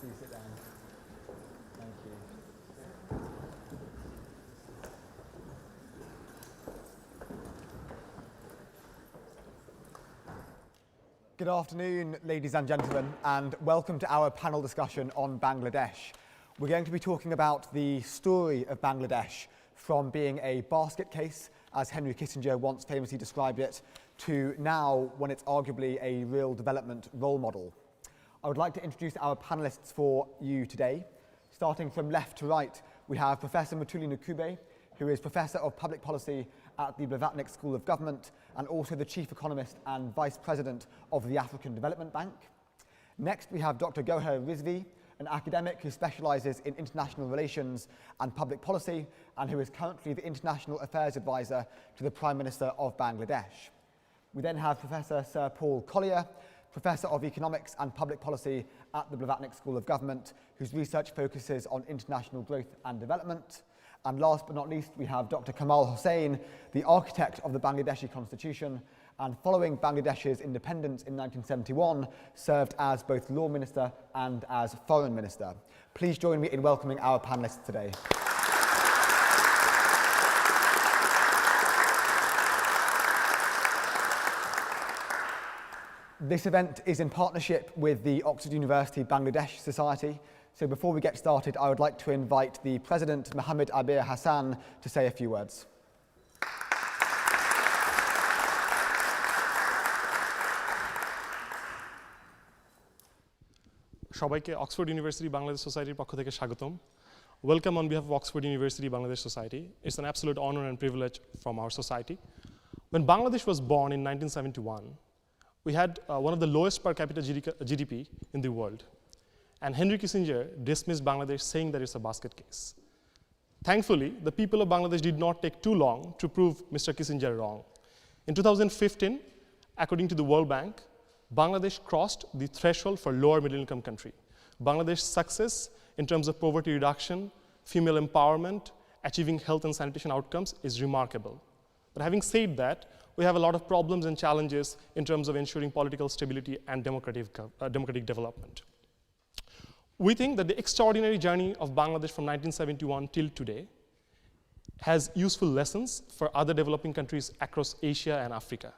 Please sit down. Thank you. Good afternoon, ladies and gentlemen, and welcome to our panel discussion on Bangladesh. We're going to be talking about the story of Bangladesh from being a basket case, as Henry Kissinger once famously described it, to now when it's arguably a real development role model. I would like to introduce our panelists for you today. Starting from left to right, we have Professor Mutuli Nukube, who is Professor of Public Policy at the Blavatnik School of Government and also the Chief Economist and Vice President of the African Development Bank. Next, we have Dr. Gohar Rizvi, an academic who specialises in international relations and public policy and who is currently the International Affairs Advisor to the Prime Minister of Bangladesh. We then have Professor Sir Paul Collier, Professor of Economics and Public Policy at the Blavatnik School of Government, whose research focuses on international growth and development. And last but not least, we have Dr. Kamal Hossain, the architect of the Bangladeshi Constitution, and following Bangladesh's independence in 1971, served as both Law Minister and as Foreign Minister. Please join me in welcoming our panelists today. This event is in partnership with the Oxford University Bangladesh Society. So before we get started, I would like to invite the President, Mohammed Abir Hassan, to say a few words. সবাইকে Oxford university Bangladesh সোসাইটির পক্ষ থেকে স্বাগতম. Welcome on behalf of Oxford University Bangladesh Society. It's an absolute honor and privilege from our society. When Bangladesh was born in 1971, we had one of the lowest per capita GDP in the world. And Henry Kissinger dismissed Bangladesh saying that it's a basket case. Thankfully, the people of Bangladesh did not take too long to prove Mr. Kissinger wrong. In 2015, according to the World Bank, Bangladesh crossed the threshold for lower middle income country. Bangladesh's success in terms of poverty reduction, female empowerment, achieving health and sanitation outcomes is remarkable. But having said that, we have a lot of problems and challenges in terms of ensuring political stability and democratic development. We think that the extraordinary journey of Bangladesh from 1971 till today has useful lessons for other developing countries across Asia and Africa.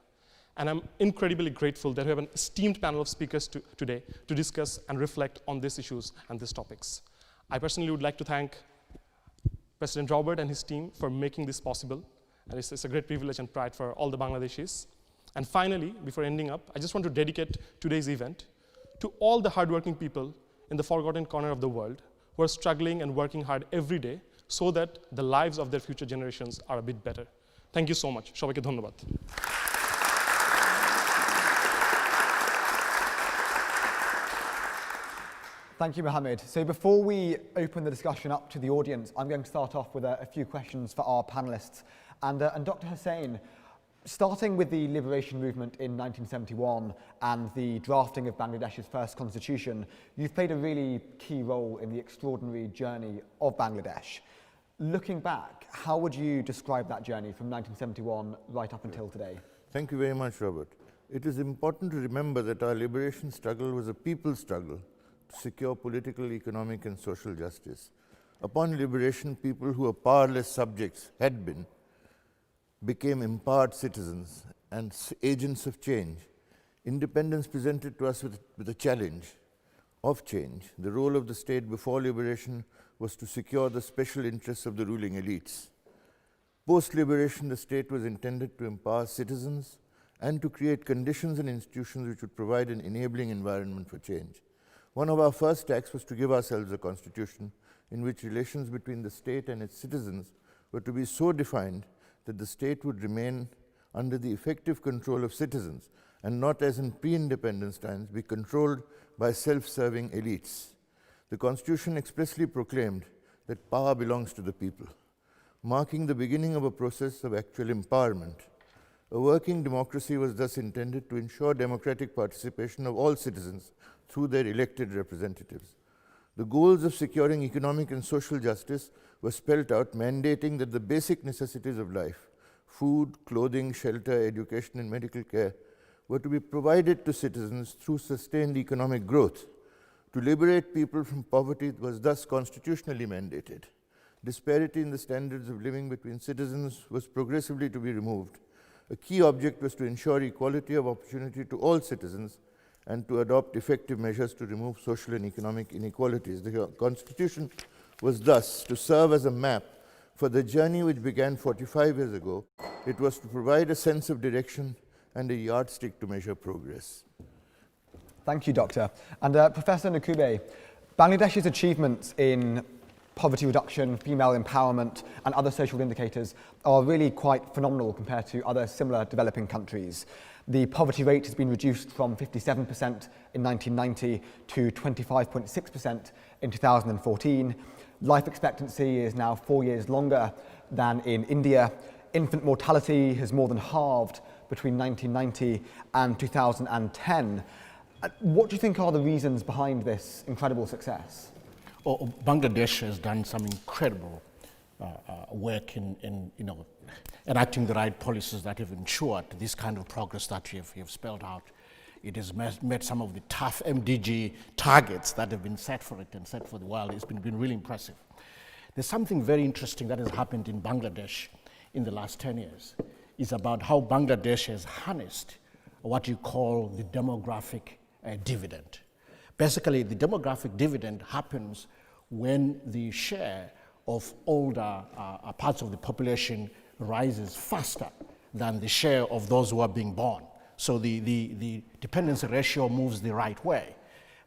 And I'm incredibly grateful that we have an esteemed panel of speakers today to discuss and reflect on these issues and these topics. I personally would like to thank President Robert and his team for making this possible. And it's a great privilege and pride for all the Bangladeshis. And finally, before ending up, I just want to dedicate today's event to all the hardworking people in the forgotten corner of the world who are struggling and working hard every day so that the lives of their future generations are a bit better. Thank you so much. সবাইকে ধন্যবাদ. Thank you, Mohammed. So before we open the discussion up to the audience, I'm going to start off with a few questions for our panelists. And Dr. Hossain, starting with the liberation movement in 1971 and the drafting of Bangladesh's first constitution, you've played a really key role in the extraordinary journey of Bangladesh. Looking back, how would you describe that journey from 1971 right up until today? Thank you very much, Robert. It is important to remember that our liberation struggle was a people's struggle to secure political, economic, and social justice. Upon liberation, people who were powerless subjects became empowered citizens and agents of change. Independence presented to us with a challenge of change. The role of the state before liberation was to secure the special interests of the ruling elites. Post-liberation, the state was intended to empower citizens and to create conditions and institutions which would provide an enabling environment for change. One of our first acts was to give ourselves a constitution in which relations between the state and its citizens were to be so defined that the state would remain under the effective control of citizens and not, as in pre-independence times, be controlled by self-serving elites. The Constitution expressly proclaimed that power belongs to the people, marking the beginning of a process of actual empowerment. A working democracy was thus intended to ensure democratic participation of all citizens through their elected representatives. The goals of securing economic and social justice were spelt out, mandating that the basic necessities of life, food, clothing, shelter, education, and medical care, were to be provided to citizens through sustained economic growth. To liberate people from poverty was thus constitutionally mandated. Disparity in the standards of living between citizens was progressively to be removed. A key object was to ensure equality of opportunity to all citizens and to adopt effective measures to remove social and economic inequalities. The Constitution was thus to serve as a map for the journey which began 45 years ago. It was to provide a sense of direction and a yardstick to measure progress. Thank you, Doctor. And Professor Nakube, Bangladesh's achievements in poverty reduction, female empowerment, and other social indicators are really quite phenomenal compared to other similar developing countries. The poverty rate has been reduced from 57% in 1990 to 25.6% in 2014. Life expectancy is now 4 years longer than in India. Infant mortality has more than halved between 1990 and 2010. What do you think are the reasons behind this incredible success? Bangladesh has done some incredible work in enacting the right policies that have ensured this kind of progress that you have spelled out. It has met some of the tough MDG targets that have been set for it and set for the world. It's been really impressive. There's something very interesting that has happened in Bangladesh in the last 10 years. It's about how Bangladesh has harnessed what you call the demographic dividend. Basically, the demographic dividend happens when the share of older parts of the population rises faster than the share of those who are being born. So the dependency ratio moves the right way.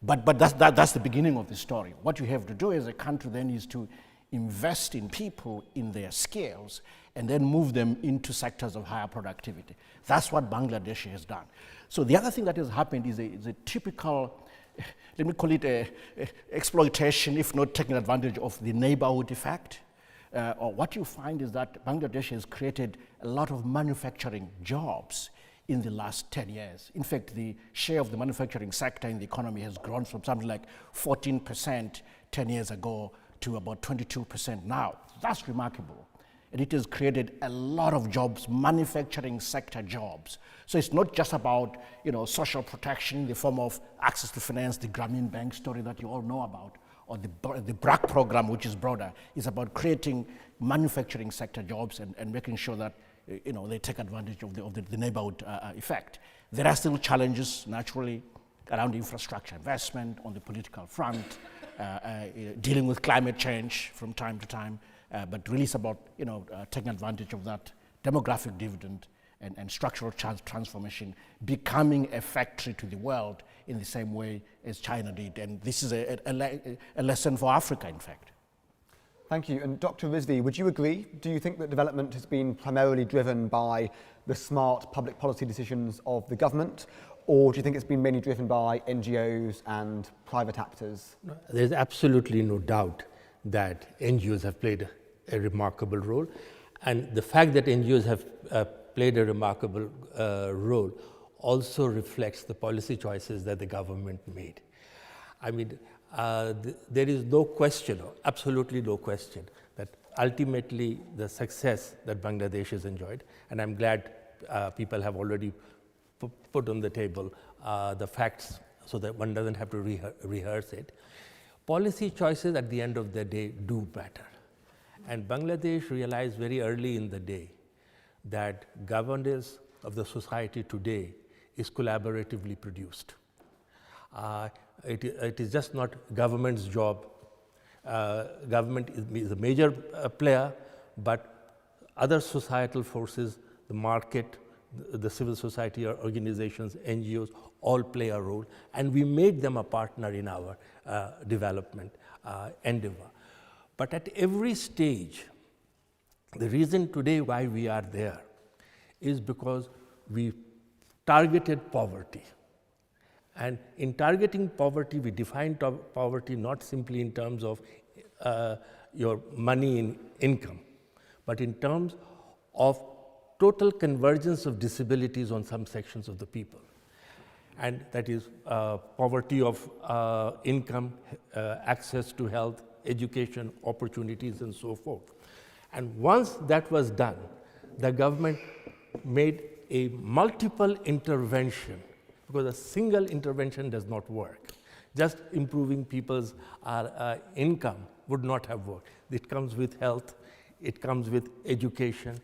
But that's the beginning of the story. What you have to do as a country then is to invest in people, in their skills, and then move them into sectors of higher productivity. That's what Bangladesh has done. So the other thing that has happened is a typical, let me call it a exploitation, if not taking advantage of the neighborhood effect. Or what you find is that Bangladesh has created a lot of manufacturing jobs in the last 10 years. In fact, the share of the manufacturing sector in the economy has grown from something like 14% 10 years ago to about 22% now. That's remarkable. And it has created a lot of jobs, manufacturing sector jobs. So it's not just about social protection in the form of access to finance, the Grameen Bank story that you all know about, or the BRAC program, which is broader. It's about creating manufacturing sector jobs and making sure that they take advantage of the neighborhood effect. There are still challenges, naturally, around infrastructure investment, on the political front, dealing with climate change from time to time. But really it's about taking advantage of that demographic dividend and structural transformation, becoming a factory to the world in the same way as China did. And this is a lesson for Africa, in fact. Thank you. And Dr. Rizvi, would you agree? Do you think that development has been primarily driven by the smart public policy decisions of the government, or do you think it's been mainly driven by NGOs and private actors? There's absolutely no doubt that NGOs have played a remarkable role, and the fact that NGOs have played a remarkable role also reflects the policy choices that the government made. I mean, there is no question, absolutely no question, that ultimately the success that Bangladesh has enjoyed, and I'm glad people have already put on the table the facts so that one doesn't have to rehearse it. Policy choices at the end of the day do matter. And Bangladesh realized very early in the day that governance of the society today is collaboratively produced. It is just not government's job. Government is a major player, but other societal forces, the market, the civil society organizations, NGOs, all play a role, and we made them a partner in our development endeavor. But at every stage, the reason today why we are there is because we targeted poverty. And in targeting poverty, we defined poverty not simply in terms of your money in income, but in terms of total convergence of disabilities on some sections of the people. And that is poverty of income, access to health, education, opportunities, and so forth. And once that was done, the government made a multiple intervention, because a single intervention does not work. Just improving people's income would not have worked. It comes with health, it comes with education,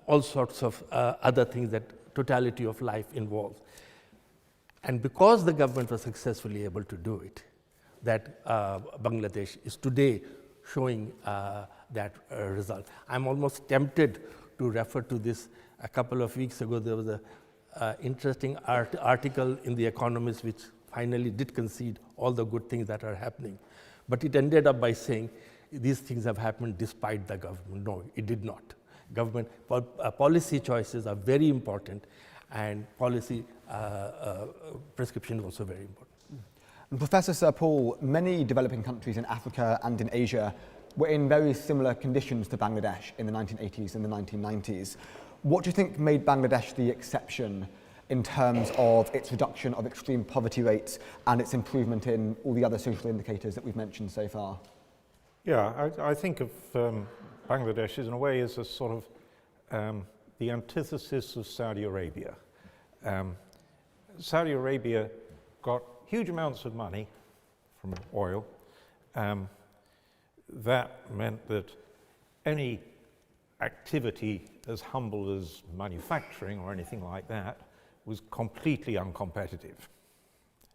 all sorts of other things that totality of life involves. And because the government was successfully able to do it, that Bangladesh is today showing that result. I'm almost tempted to refer to this. A couple of weeks ago, there was an interesting article in The Economist which finally did concede all the good things that are happening. But it ended up by saying these things have happened despite the government. No, it did not. Government policy choices are very important, and policy prescription is also very important. And Professor Sir Paul, many developing countries in Africa and in Asia were in very similar conditions to Bangladesh in the 1980s and the 1990s. What do you think made Bangladesh the exception in terms of its reduction of extreme poverty rates and its improvement in all the other social indicators that we've mentioned so far? Yeah, I think of Bangladesh in a way as a sort of the antithesis of Saudi Arabia. Saudi Arabia got huge amounts of money from oil. That meant that any activity as humble as manufacturing or anything like that was completely uncompetitive,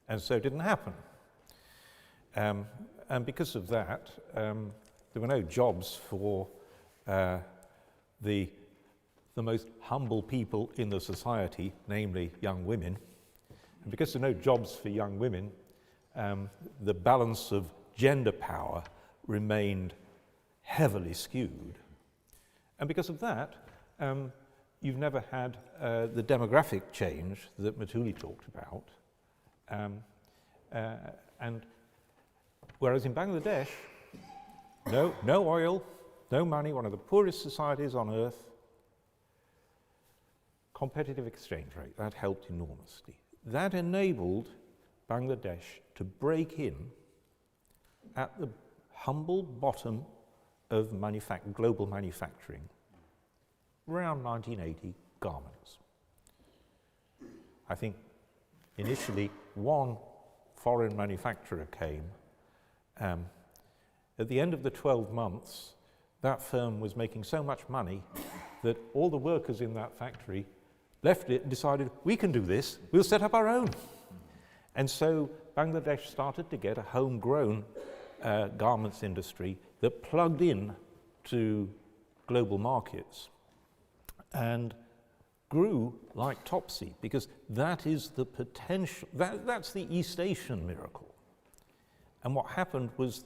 and so it didn't happen. And because of that, there were no jobs for the most humble people in the society, namely young women. And because there are no jobs for young women, the balance of gender power remained heavily skewed. And because of that, you've never had the demographic change that Matuli talked about. And whereas in Bangladesh, no oil, no money, one of the poorest societies on earth, competitive exchange rate, that helped enormously. That enabled Bangladesh to break in at the humble bottom of global manufacturing, around 1980, garments. I think initially one foreign manufacturer came. At the end of the 12 months, that firm was making so much money that all the workers in that factory left it and decided, we can do this, we'll set up our own. And so Bangladesh started to get a homegrown garments industry that plugged in to global markets and grew like topsy, because that is the potential, that's the East Asian miracle. And what happened was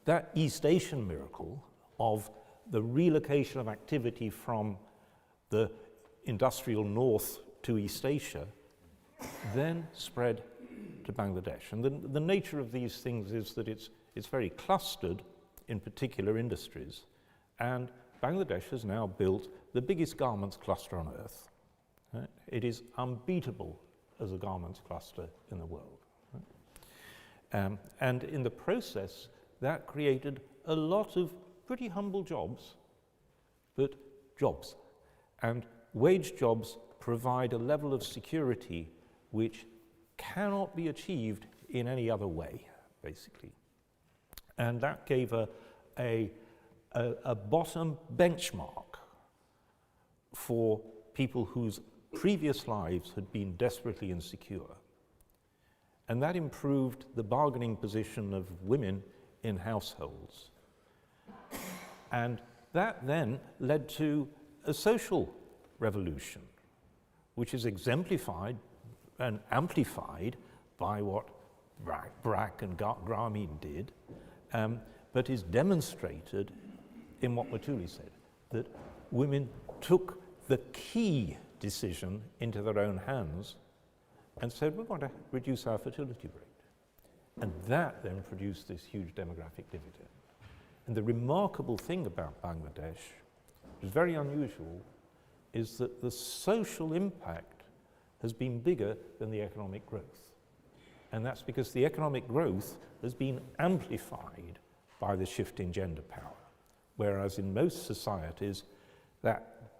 that East Asian miracle of the relocation of activity from the industrial north to East Asia then spread to Bangladesh. And the nature of these things is that it's very clustered in particular industries, and Bangladesh has now built the biggest garments cluster on earth. Right? It is unbeatable as a garments cluster in the world. Right? And in the process, that created a lot of pretty humble jobs, but jobs. And wage jobs provide a level of security which cannot be achieved in any other way, basically. And that gave a bottom benchmark for people whose previous lives had been desperately insecure. And that improved the bargaining position of women in households. And that then led to a social revolution, which is exemplified and amplified by what Brack and Grameen did, but is demonstrated in what Matuli said, that women took the key decision into their own hands and said, we're going to reduce our fertility rate. And that then produced this huge demographic dividend. And the remarkable thing about Bangladesh, which is very unusual, is that the social impact has been bigger than the economic growth. And that's because the economic growth has been amplified by the shift in gender power. Whereas in most societies, that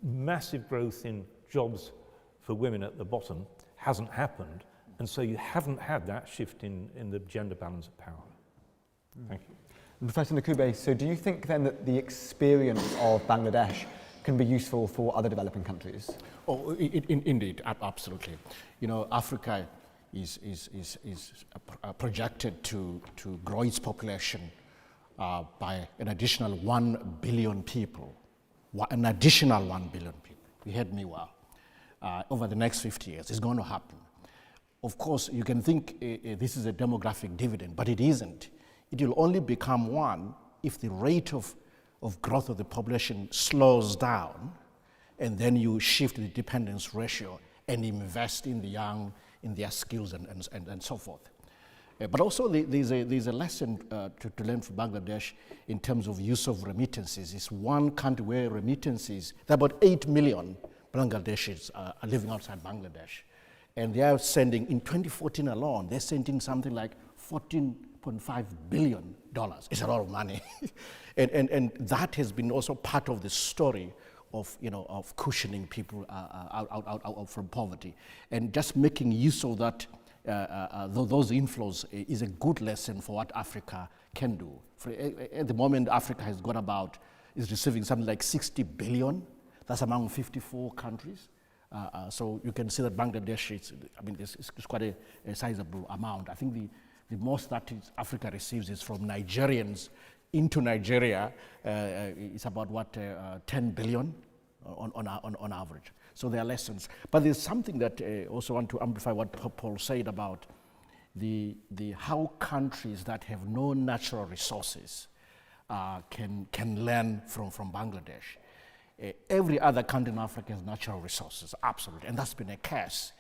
massive growth in jobs for women at the bottom hasn't happened And so you haven't had that shift in the gender balance of power. Thank you. Professor Nakube, so do you think then that the experience of Bangladesh can be useful for other developing countries? Oh, indeed, absolutely. You know, Africa is projected to grow its population by an additional 1 billion people. An additional 1 billion people. You heard me well. Over the next 50 years, it's going to happen. Of course, you can think this is a demographic dividend, but it isn't. It will only become one if the rate of growth of the population slows down, and then you shift the dependence ratio and invest in the young, in their skills and so forth. But also there's a lesson to learn from Bangladesh in terms of use of remittances. It's one country where remittances, there are about 8 million Bangladeshis are living outside Bangladesh. And they are sending, in 2014 alone, they're sending something like $14.5 billion. It's a lot of money. and that has been also part of the story of, of cushioning people out from poverty. And just making use of that, those inflows is a good lesson for what Africa can do. At the moment, Africa has got is receiving something like 60 billion. That's among 54 countries. So you can see that Bangladesh, it's quite a sizable amount. I think the most that Africa receives is from Nigerians into Nigeria. It's about 10 billion on average. So there are lessons. But there's something that I also want to amplify what Paul said about the how countries that have no natural resources can learn from Bangladesh. Every other country in Africa has natural resources, absolutely, and that's been a case.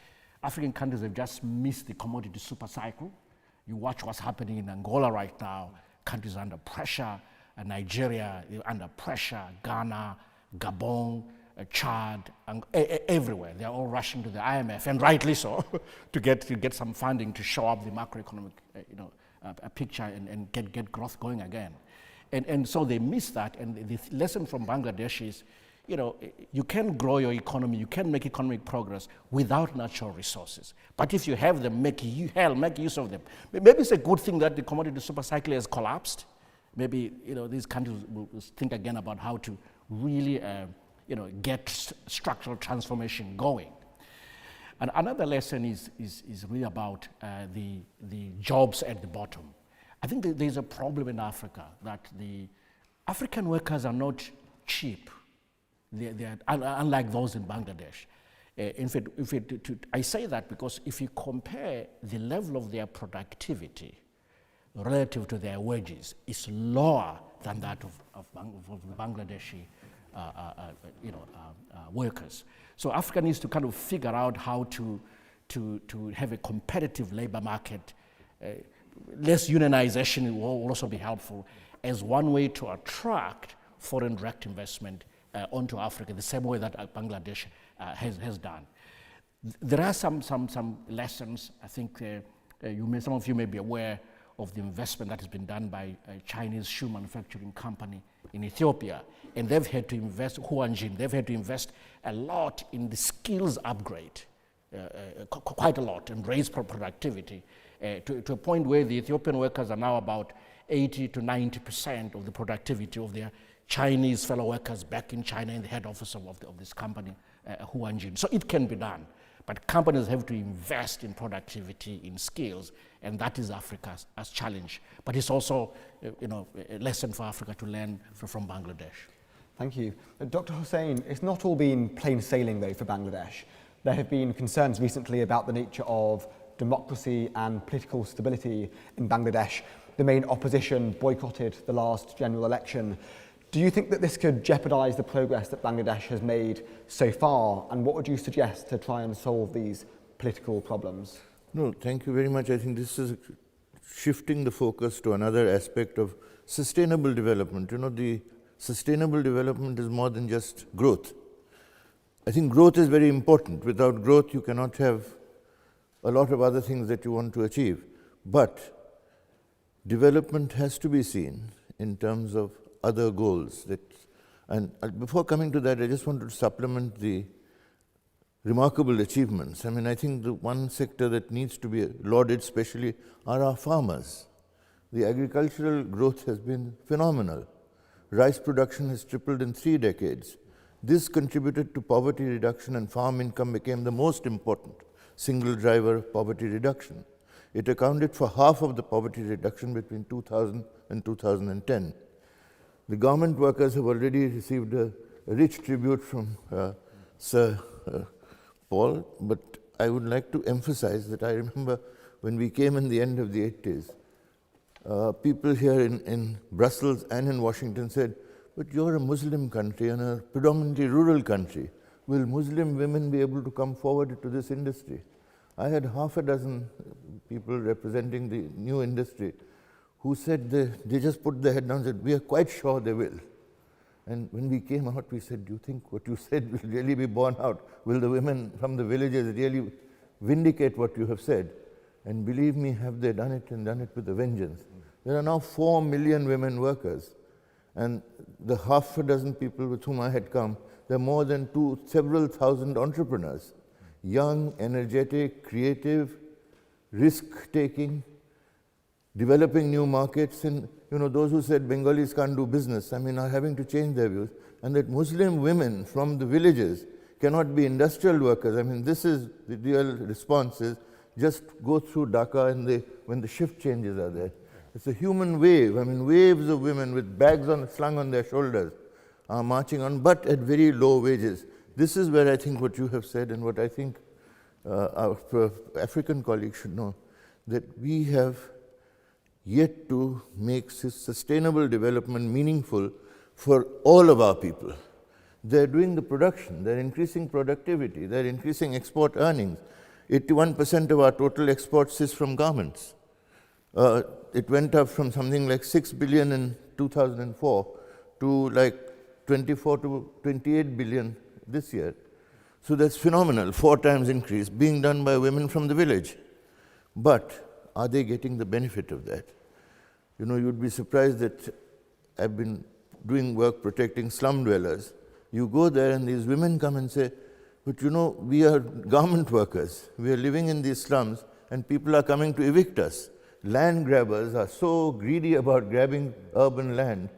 African countries have just missed the commodity super cycle. You watch what's happening in Angola right now. Countries are under pressure. Nigeria under pressure. Ghana, Gabon, Chad, and everywhere. They're all rushing to the IMF, and rightly so, to get some funding to show up the macroeconomic picture and get growth going again. And so they miss that. And the lesson from Bangladesh is, you can grow your economy, you can make economic progress without natural resources. But if you have them, make use of them. Maybe it's a good thing that the commodity super cycle has collapsed. Maybe these countries will think again about how to really get structural transformation going. And another lesson is really about the jobs at the bottom. I think that there's a problem in Africa that the African workers are not cheap. They're unlike those in Bangladesh. In fact, I say that because if you compare the level of their productivity relative to their wages, it's lower than that of Bangladeshi workers. So Africa needs to kind of figure out how to have a competitive labor market. Less unionization will also be helpful as one way to attract foreign direct investment onto Africa, the same way that Bangladesh has done. There are some lessons. I think some of you may be aware of the investment that has been done by a Chinese shoe manufacturing company in Ethiopia, and they've had to invest, Huanjin, they've had to invest a lot in the skills upgrade, quite a lot, and raise productivity to a point where the Ethiopian workers are now about 80 to 90% of the productivity of their Chinese fellow workers back in China in the head office of this company, Huanjin. So it can be done, but companies have to invest in productivity, in skills, and that is Africa's challenge. But it's also a lesson for Africa to learn from Bangladesh. Thank you. Dr. Hussain, it's not all been plain sailing though for Bangladesh. There have been concerns recently about the nature of democracy and political stability in Bangladesh. The main opposition boycotted the last general election. Do you think that this could jeopardize the progress that Bangladesh has made so far? And what would you suggest to try and solve these political problems? No, thank you very much. I think this is shifting the focus to another aspect of sustainable development. The sustainable development is more than just growth. I think growth is very important. Without growth, you cannot have a lot of other things that you want to achieve. But development has to be seen in terms of other goals. And before coming to that, I just wanted to supplement the remarkable achievements. I mean, I think the one sector that needs to be lauded especially are our farmers. The agricultural growth has been phenomenal. Rice production has tripled in 3 decades. This contributed to poverty reduction, and farm income became the most important single driver of poverty reduction. It accounted for half of the poverty reduction between 2000 and 2010. The government workers have already received a rich tribute from Sir Paul, but I would like to emphasize that I remember when we came in the end of the 80s, people here in Brussels and in Washington said, but you're a Muslim country and a predominantly rural country. Will Muslim women be able to come forward to this industry? I had half a dozen people representing the new industry who said they just put their head down and said, we are quite sure they will. And when we came out, we said, do you think what you said will really be borne out? Will the women from the villages really vindicate what you have said? And believe me, have they done it, and done it with a vengeance. There are now 4 million women workers. And the half a dozen people with whom I had come, there are more than several thousand entrepreneurs. Young, energetic, creative, risk-taking, developing new markets. And those who said Bengalis can't do business, I mean, are having to change their views. And that Muslim women from the villages cannot be industrial workers. I mean, this is the real response is just go through Dhaka and when the shift changes are there. It's a human wave. I mean, waves of women with bags slung on their shoulders are marching on, but at very low wages. This is where I think what you have said and what I think our African colleagues should know, that we have yet to make sustainable development meaningful for all of our people. They're doing the production, they're increasing productivity, they're increasing export earnings. 81% of our total exports is from garments. It went up from something like 6 billion in 2004 to like 24 to 28 billion this year. So that's phenomenal, 4 times increase, being done by women from the village. But are they getting the benefit of that? You'd be surprised that I've been doing work protecting slum dwellers. You go there and these women come and say, but we are garment workers. We are living in these slums and people are coming to evict us. Land grabbers are so greedy about grabbing urban land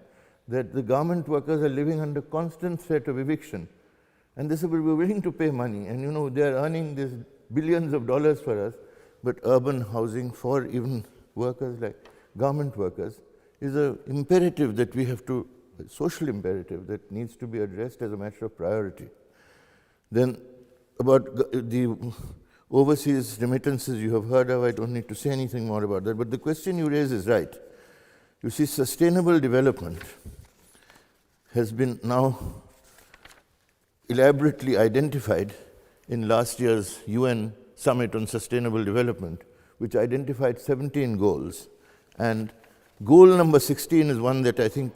that the garment workers are living under constant threat of eviction. And they say, but we're willing to pay money. And they're earning these billions of dollars for us, but urban housing for even workers like garment workers is an imperative that we have to, a social imperative that needs to be addressed as a matter of priority. Then about the overseas remittances you have heard of, I don't need to say anything more about that, but the question you raise is right. You see, sustainable development has been now elaborately identified in last year's UN Summit on Sustainable Development, which identified 17 goals. And goal number 16 is one that I think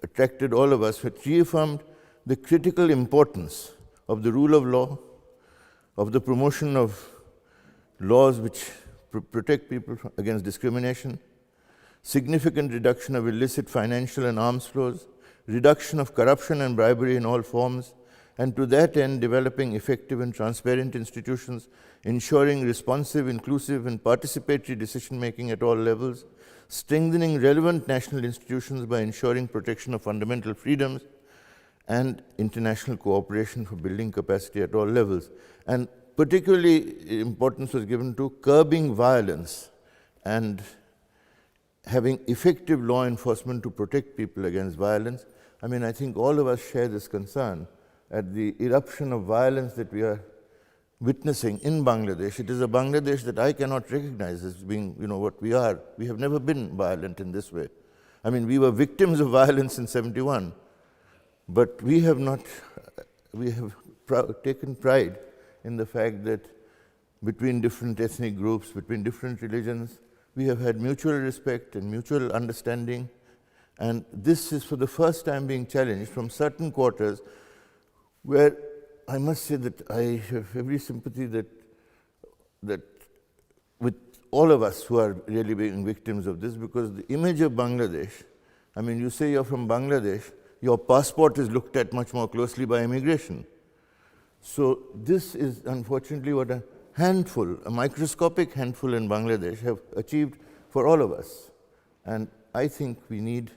attracted all of us, which reaffirmed the critical importance of the rule of law, of the promotion of laws which protect people against discrimination, significant reduction of illicit financial and arms flows, reduction of corruption and bribery in all forms, and to that end, developing effective and transparent institutions, ensuring responsive, inclusive, and participatory decision-making at all levels, strengthening relevant national institutions by ensuring protection of fundamental freedoms, and international cooperation for building capacity at all levels. And particularly importance was given to curbing violence and having effective law enforcement to protect people against violence. I mean, I think all of us share this concern at the eruption of violence that we are witnessing in Bangladesh. It is a Bangladesh that I cannot recognize as being, what we are. We have never been violent in this way. I mean, we were victims of violence in 71, but we have taken pride in the fact that between different ethnic groups, between different religions, we have had mutual respect and mutual understanding. And this is for the first time being challenged from certain quarters where I must say that I have every sympathy that with all of us who are really being victims of this, because the image of Bangladesh, I mean, you say you're from Bangladesh, your passport is looked at much more closely by immigration. So this is unfortunately what a handful, a microscopic handful in Bangladesh have achieved for all of us. And I think we need,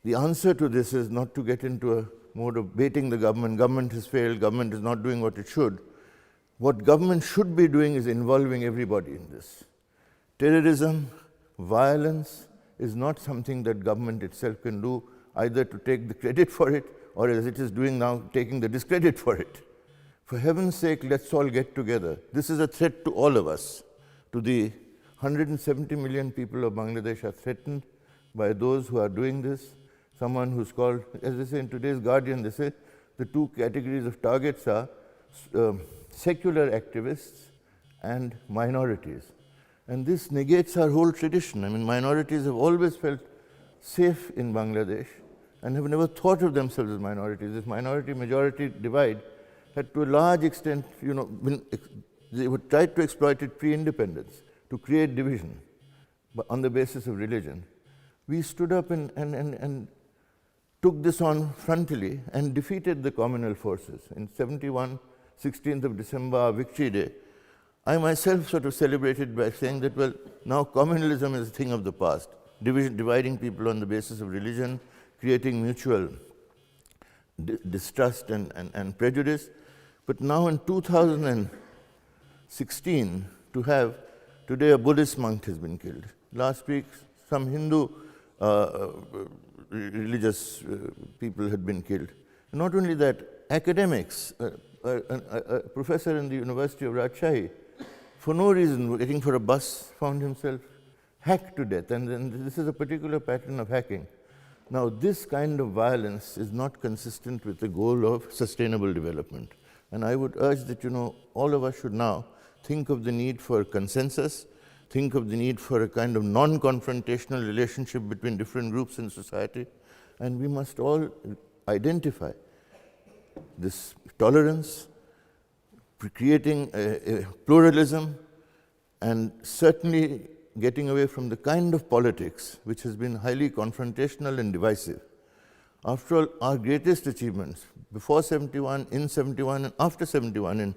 the answer to this is not to get into a mode of baiting the government. Government has failed, government is not doing what it should. What government should be doing is involving everybody in this. Terrorism, violence is not something that government itself can do, either to take the credit for it or, as it is doing now, taking the discredit for it. For heaven's sake, let's all get together. This is a threat to all of us. To the 170 million people of Bangladesh are threatened by those who are doing this. Someone who's called, as they say in today's Guardian, they say the two categories of targets are secular activists and minorities. And this negates our whole tradition. I mean, minorities have always felt safe in Bangladesh and have never thought of themselves as minorities. This minority-majority divide had to a large extent, they would try to exploit it pre-independence to create division on the basis of religion. We stood up and took this on frontally and defeated the communal forces. In 71, 16th of December, our Victory Day, I myself sort of celebrated by saying that, well, now communalism is a thing of the past, dividing people on the basis of religion, creating mutual distrust and prejudice. But now in 2016, today a Buddhist monk has been killed. Last week, some Hindu religious people had been killed. Not only that, academics, a professor in the University of Rajshahi, for no reason, waiting for a bus, found himself hacked to death. And then this is a particular pattern of hacking. Now, this kind of violence is not consistent with the goal of sustainable development. And I would urge that, all of us should now think of the need for consensus, think of the need for a kind of non-confrontational relationship between different groups in society, and we must all identify this tolerance, creating a pluralism, and certainly getting away from the kind of politics which has been highly confrontational and divisive. After all, our greatest achievements, before 71, in 71, and after 71, in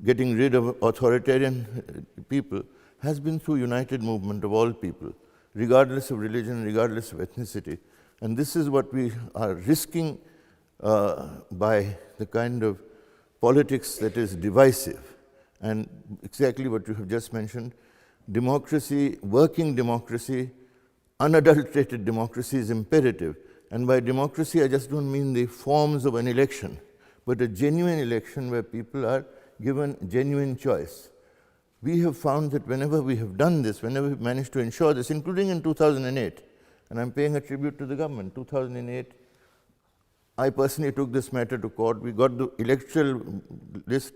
getting rid of authoritarian people, has been through united movement of all people, regardless of religion, regardless of ethnicity. And this is what we are risking by the kind of politics that is divisive. And exactly what you have just mentioned, democracy, working democracy, unadulterated democracy is imperative. And by democracy, I just don't mean the forms of an election, but a genuine election where people are given genuine choice. We have found that whenever we have done this, whenever we've managed to ensure this, including in 2008, and I'm paying a tribute to the government, 2008, I personally took this matter to court. We got the electoral list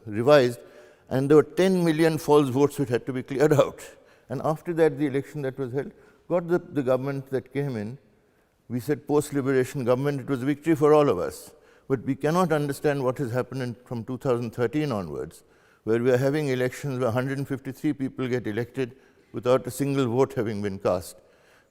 revised, and there were 10 million false votes which had to be cleared out. And after that, the election that was held got the government that came in. We said post-liberation government, it was a victory for all of us. But we cannot understand what has happened from 2013 onwards, where we are having elections where 153 people get elected without a single vote having been cast.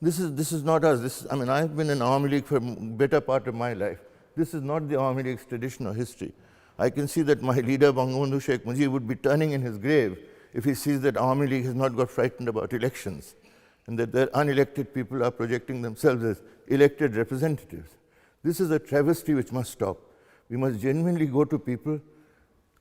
This is not us. I've been in Army League for the better part of my life. This is not the Army League's tradition or history. I can see that my leader, Bangabandhu Sheikh Mujib, would be turning in his grave if he sees that Army League has not got frightened about elections and that their unelected people are projecting themselves as elected representatives. This is a travesty which must stop. We must genuinely go to people.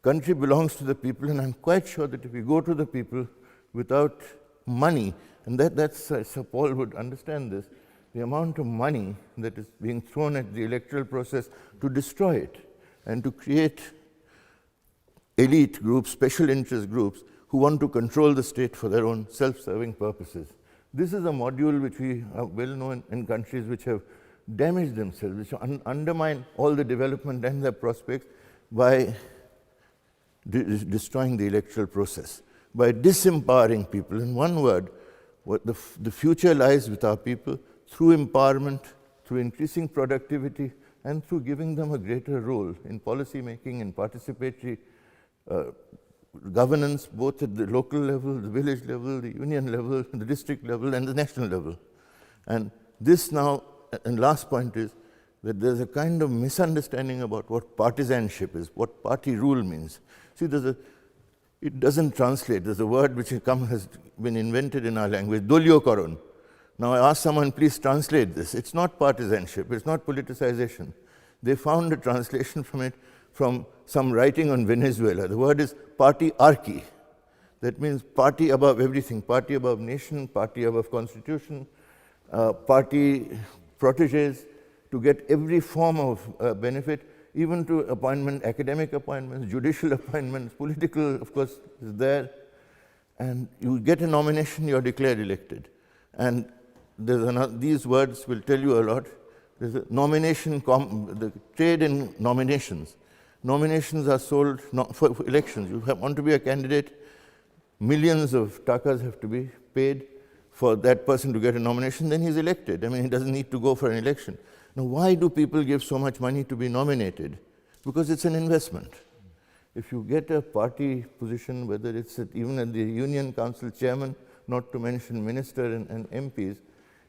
Country belongs to the people, and I'm quite sure that if we go to the people without money, and that's Sir Paul would understand this, the amount of money that is being thrown at the electoral process to destroy it and to create elite groups, special interest groups, who want to control the state for their own self-serving purposes. This is a module which we are well known in countries which have damaged themselves, which undermine all the development and their prospects by destroying the electoral process, by disempowering people. In one word, what the future lies with our people through empowerment, through increasing productivity, and through giving them a greater role in policy making and participatory governance, both at the local level, the village level, the union level, the district level, and the national level. And this now, and last point is, that there's a kind of misunderstanding about what partisanship is, what party rule means. See, it doesn't translate. There's a word which has been invented in our language, dolyokoron. Now I ask someone, please translate this. It's not partisanship, it's not politicization. They found a translation from it from some writing on Venezuela. The word is partyarchy. That means party above everything, party above nation, party above constitution, party proteges, to get every form of benefit, even to appointment, academic appointments, judicial appointments, political, of course, is there. And you get a nomination, you're declared elected. And these words will tell you a lot. There's a nomination, the trade in nominations. Nominations are sold for elections. You want to be a candidate, millions of takas have to be paid for that person to get a nomination, then he's elected. I mean, he doesn't need to go for an election. Now, why do people give so much money to be nominated? Because it's an investment. If you get a party position, whether it's even at the Union Council chairman, not to mention minister and MPs,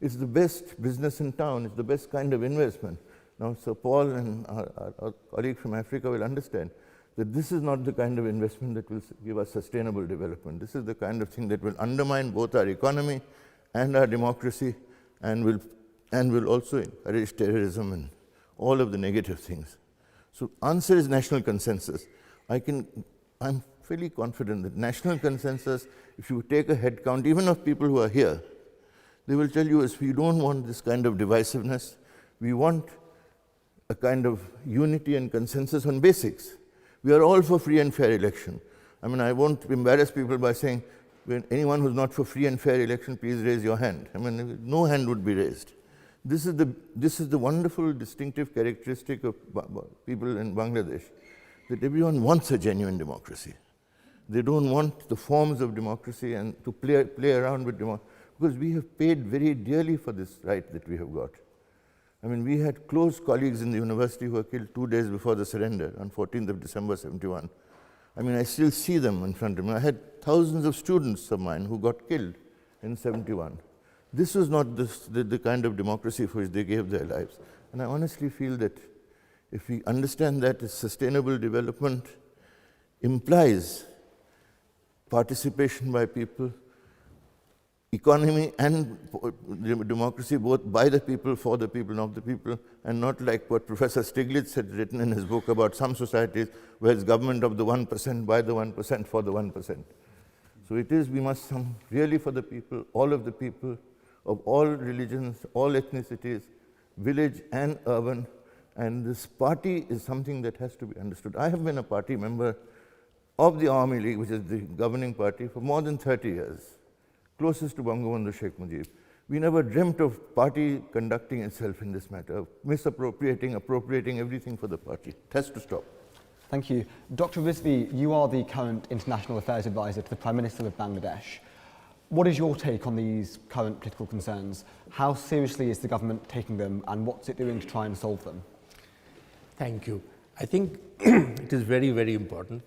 it's the best business in town, it's the best kind of investment. Now, Sir Paul and our colleague from Africa will understand that this is not the kind of investment that will give us sustainable development. This is the kind of thing that will undermine both our economy and our democracy and will also encourage terrorism and all of the negative things. So answer is national consensus. I'm fairly confident that national consensus, if you take a head count, even of people who are here, they will tell you is we don't want this kind of divisiveness. We want a kind of unity and consensus on basics. We are all for free and fair election. I mean, I won't embarrass people by saying, when anyone who's not for free and fair election, please raise your hand. I mean, no hand would be raised. This is the wonderful, distinctive characteristic of people in Bangladesh, that everyone wants a genuine democracy. They don't want the forms of democracy and to play around with democracy, because we have paid very dearly for this right that we have got. I mean, we had close colleagues in the university who were killed 2 days before the surrender, on 14th of December, 71. I mean, I still see them in front of me. I had thousands of students of mine who got killed in 71. This was not the kind of democracy for which they gave their lives. And I honestly feel that if we understand that sustainable development implies participation by people, economy and democracy, both by the people, for the people, of the people, and not like what Professor Stiglitz had written in his book about some societies where it's government of the 1%, by the 1%, for the 1%. So it is, we must come really for the people, all of the people, of all religions, all ethnicities, village and urban, and this party is something that has to be understood. I have been a party member of the Army League, which is the governing party, for more than 30 years, closest to Bangabandhu Sheikh Mujib. We never dreamt of party conducting itself in this matter, of appropriating everything for the party. It has to stop. Thank you. Dr. Rizvi, you are the current International Affairs Advisor to the Prime Minister of Bangladesh. What is your take on these current political concerns? How seriously is the government taking them, and what's it doing to try and solve them? Thank you. I think it is very, very important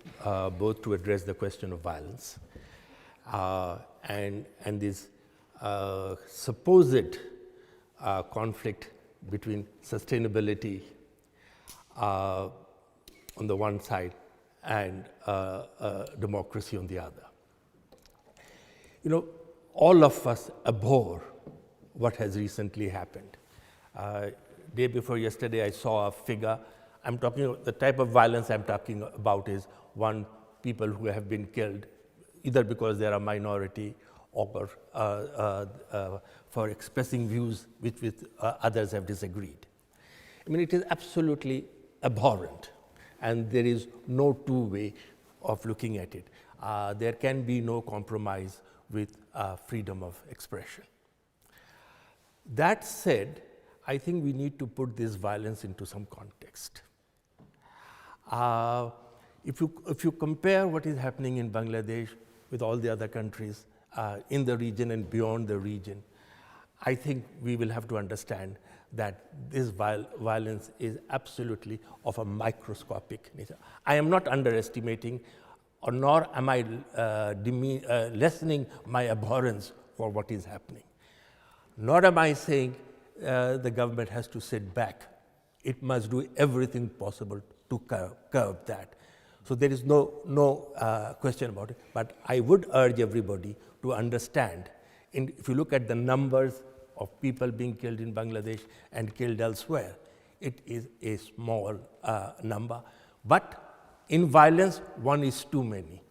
both to address the question of violence and this supposed conflict between sustainability on the one side and democracy on the other. You know, all of us abhor what has recently happened. Day before yesterday, I saw a figure. I'm talking, the type of violence I'm talking about is people who have been killed either because they're a minority or for expressing views with others have disagreed. I mean, it is absolutely abhorrent, and there is no two-way of looking at it. There can be no compromise with freedom of expression. That said, I think we need to put this violence into some context. If you compare what is happening in Bangladesh with all the other countries in the region and beyond the region, I think we will have to understand that this violence is absolutely of a microscopic nature. I am not underestimating, or nor am I lessening my abhorrence for what is happening. Nor am I saying the government has to sit back it must do everything possible to curb that. So there is no question about it. But I would urge everybody to understand, if you look at the numbers of people being killed in Bangladesh and killed elsewhere, it is a small number. But in violence, one is too many.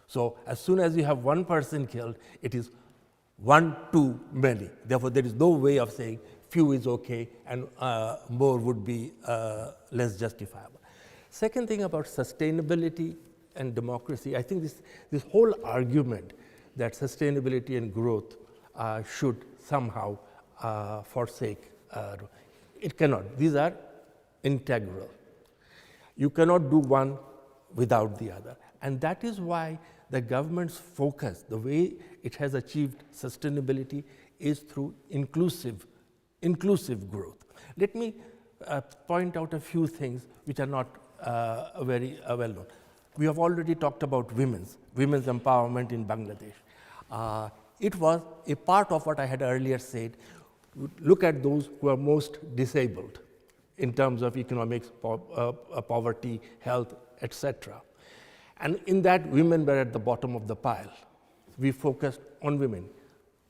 So as soon as you have one person killed, it is one too many. Therefore, there is no way of saying few is okay and more would be less justifiable. Second thing about sustainability and democracy, I think this whole argument that sustainability and growth should somehow forsake, it cannot. These are integral. You cannot do one without the other. And that is why the government's focus, the way it has achieved sustainability, is through inclusive growth. Let me point out a few things which are not very well known. We have already talked about women's empowerment in Bangladesh. It was a part of what I had earlier said. Look at those who are most disabled in terms of economics, poverty, health, etc. And in that, women were at the bottom of the pile. We focused on women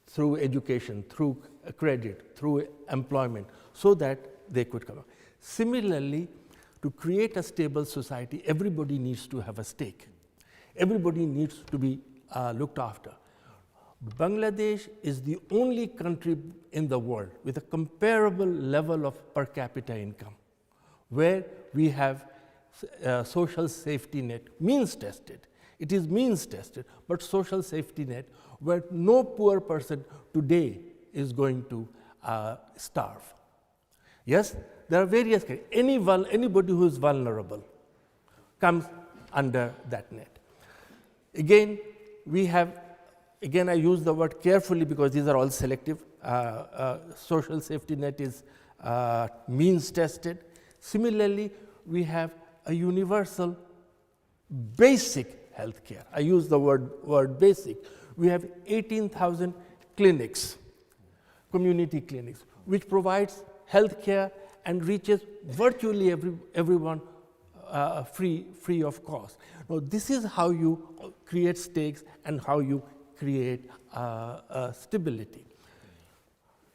through education, through credit, through employment, so that they could come up. Similarly, to create a stable society, everybody needs to have a stake. Everybody needs to be looked after. Bangladesh is the only country in the world with a comparable level of per capita income, where we have social safety net, means tested. It is means tested, but social safety net where no poor person today is going to starve. Yes, there are various kinds. Anybody who is vulnerable comes under that net. Again, I use the word carefully because these are all selective. Social safety net is means tested. Similarly, we have a universal basic health care. I use the word basic. We have 18,000 clinics, community clinics, which provides health care and reaches virtually everyone free of cost. Now, this is how you create stakes and how you create stability.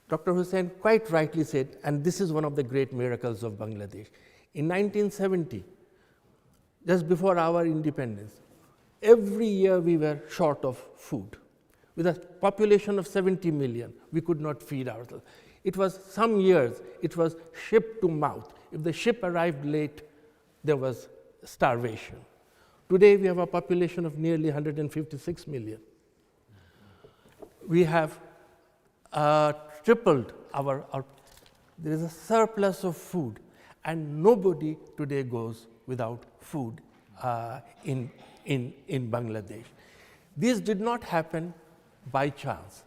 Dr. Hussain quite rightly said, and this is one of the great miracles of Bangladesh. In 1970, just before our independence, every year we were short of food. With a population of 70 million, we could not feed ourselves. It was some years, it was ship to mouth. If the ship arrived late, there was starvation. Today we have a population of nearly 156 million. We have tripled there is a surplus of food, and nobody today goes without food in Bangladesh. These did not happen by chance.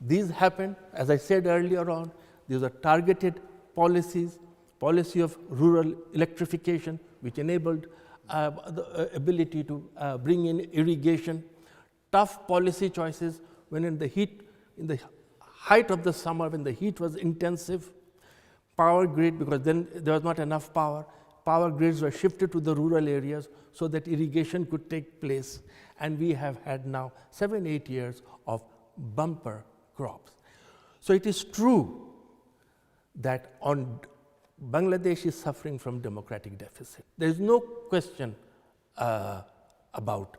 These happened, as I said earlier on, these are targeted policies, policy of rural electrification, which enabled the ability to bring in irrigation, tough policy choices when in the height of the summer, when the heat was intensive, power grid, because then there was not enough power, power grids were shifted to the rural areas so that irrigation could take place. And we have had now 7-8 years of bumper crops. So it is true that Bangladesh is suffering from democratic deficit. There is no question about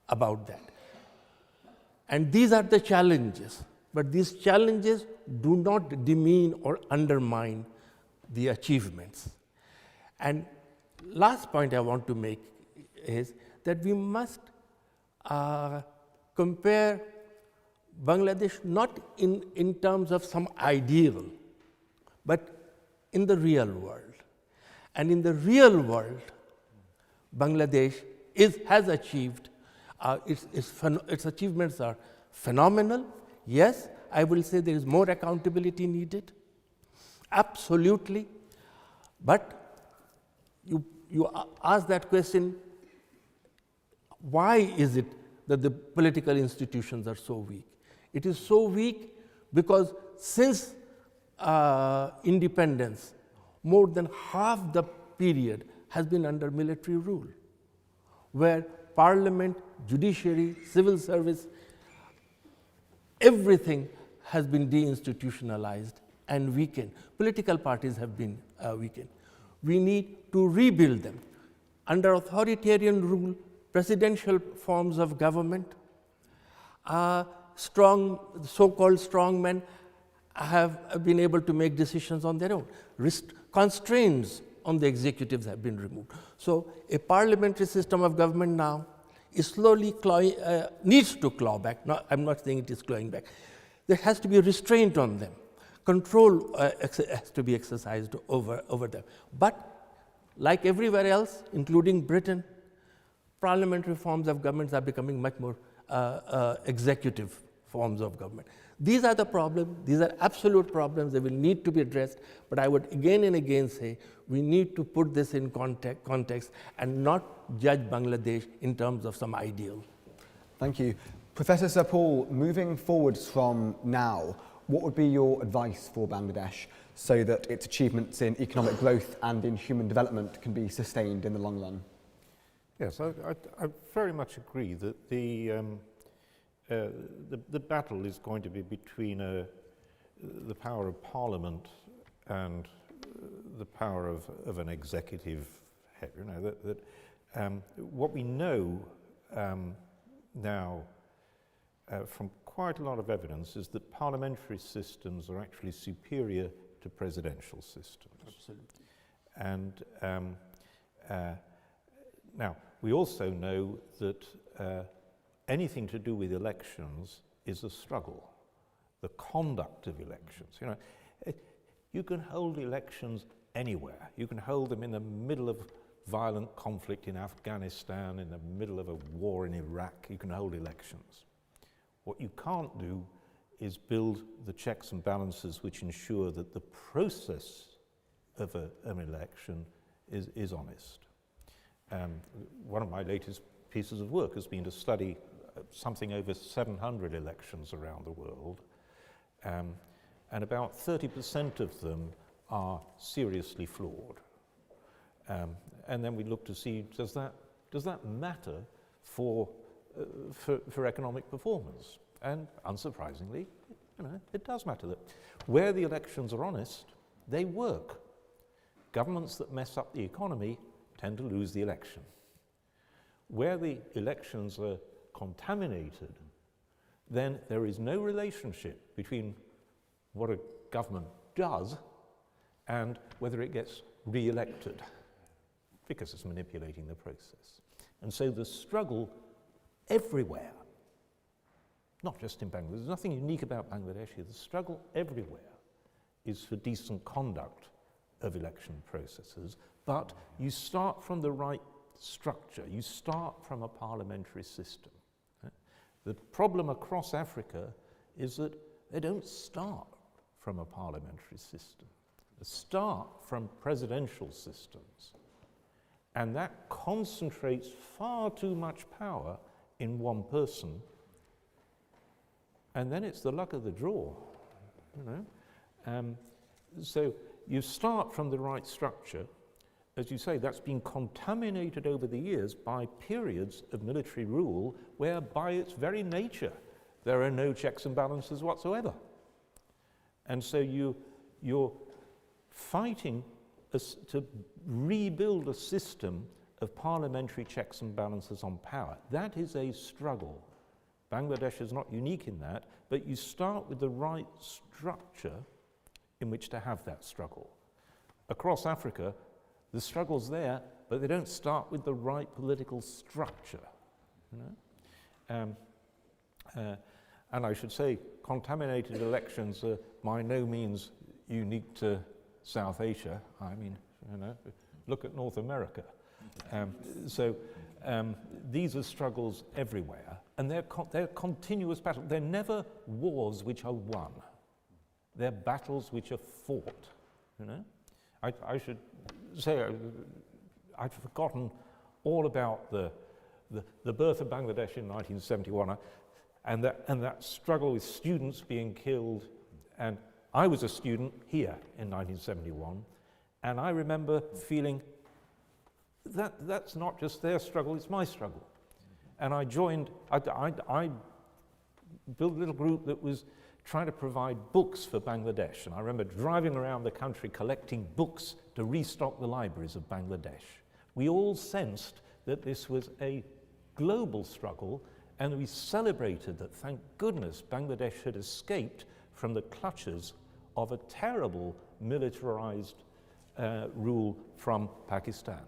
that. And these are the challenges. But these challenges do not demean or undermine the achievements. And last point I want to make is that we must compare Bangladesh not in terms of some ideal, but in the real world. And in the real world, Bangladesh has achieved, its achievements are phenomenal. Yes, I will say there is more accountability needed, absolutely. But you ask that question, why is it that the political institutions are so weak? It is so weak because since independence, more than half the period has been under military rule, where parliament, judiciary, civil service, everything has been deinstitutionalized and weakened. Political parties have been weakened. We need to rebuild them. Under authoritarian rule, presidential forms of government, strong, so-called strongmen have been able to make decisions on their own. Constraints on the executives have been removed. So a parliamentary system of government now is slowly needs to claw back. No, I'm not saying it is clawing back. There has to be a restraint on them. Control has to be exercised over them. But like everywhere else, including Britain, parliamentary forms of governments are becoming much more executive forms of government. These are the problems. These are absolute problems. They will need to be addressed. But I would again and again say we need to put this in context and not judge Bangladesh in terms of some ideal. Thank you. Professor Sir Paul, moving forwards from now, what would be your advice for Bangladesh so that its achievements in economic growth and in human development can be sustained in the long run? Yes, I very much agree that the battle is going to be between the power of Parliament and the power of an executive head. You know, what we know now from quite a lot of evidence is that parliamentary systems are actually superior to presidential systems. Absolutely. And now, we also know that anything to do with elections is a struggle. The conduct of elections. You know, you can hold elections anywhere. You can hold them in the middle of violent conflict in Afghanistan, in the middle of a war in Iraq. You can hold elections. What you can't do is build the checks and balances which ensure that the process of an election is honest. One of my latest pieces of work has been to study something over 700 elections around the world, and about 30% of them are seriously flawed. And then we look to see, does that matter for economic performance? And unsurprisingly, you know, it does matter. That where the elections are honest, they work. Governments that mess up the economy tend to lose the election. Where the elections are contaminated, then there is no relationship between what a government does and whether it gets re-elected, because it's manipulating the process. And so the struggle everywhere, not just in Bangladesh, there's nothing unique about Bangladesh here, the struggle everywhere is for decent conduct of election processes, but you start from the right structure, you start from a parliamentary system. The problem across Africa is that they don't start from a parliamentary system. They start from presidential systems. And that concentrates far too much power in one person. And then it's the luck of the draw, you know. So you start from the right structure. As you say, that's been contaminated over the years by periods of military rule where by its very nature there are no checks and balances whatsoever. And so you're fighting to rebuild a system of parliamentary checks and balances on power. That is a struggle. Bangladesh is not unique in that, but you start with the right structure in which to have that struggle. Across Africa, the struggle's there, but they don't start with the right political structure. You know? And I should say, contaminated elections are by no means unique to South Asia. I mean, you know, look at North America. These are struggles everywhere, and they're continuous battles. They're never wars which are won. They're battles which are fought. You know, I should say I'd forgotten all about the birth of Bangladesh in 1971, and that struggle with students being killed, and I was a student here in 1971, and I remember feeling that's not just their struggle, it's my struggle. And I joined, I built a little group that was trying to provide books for Bangladesh. And I remember driving around the country collecting books to restock the libraries of Bangladesh. We all sensed that this was a global struggle, and we celebrated that, thank goodness, Bangladesh had escaped from the clutches of a terrible militarized rule from Pakistan.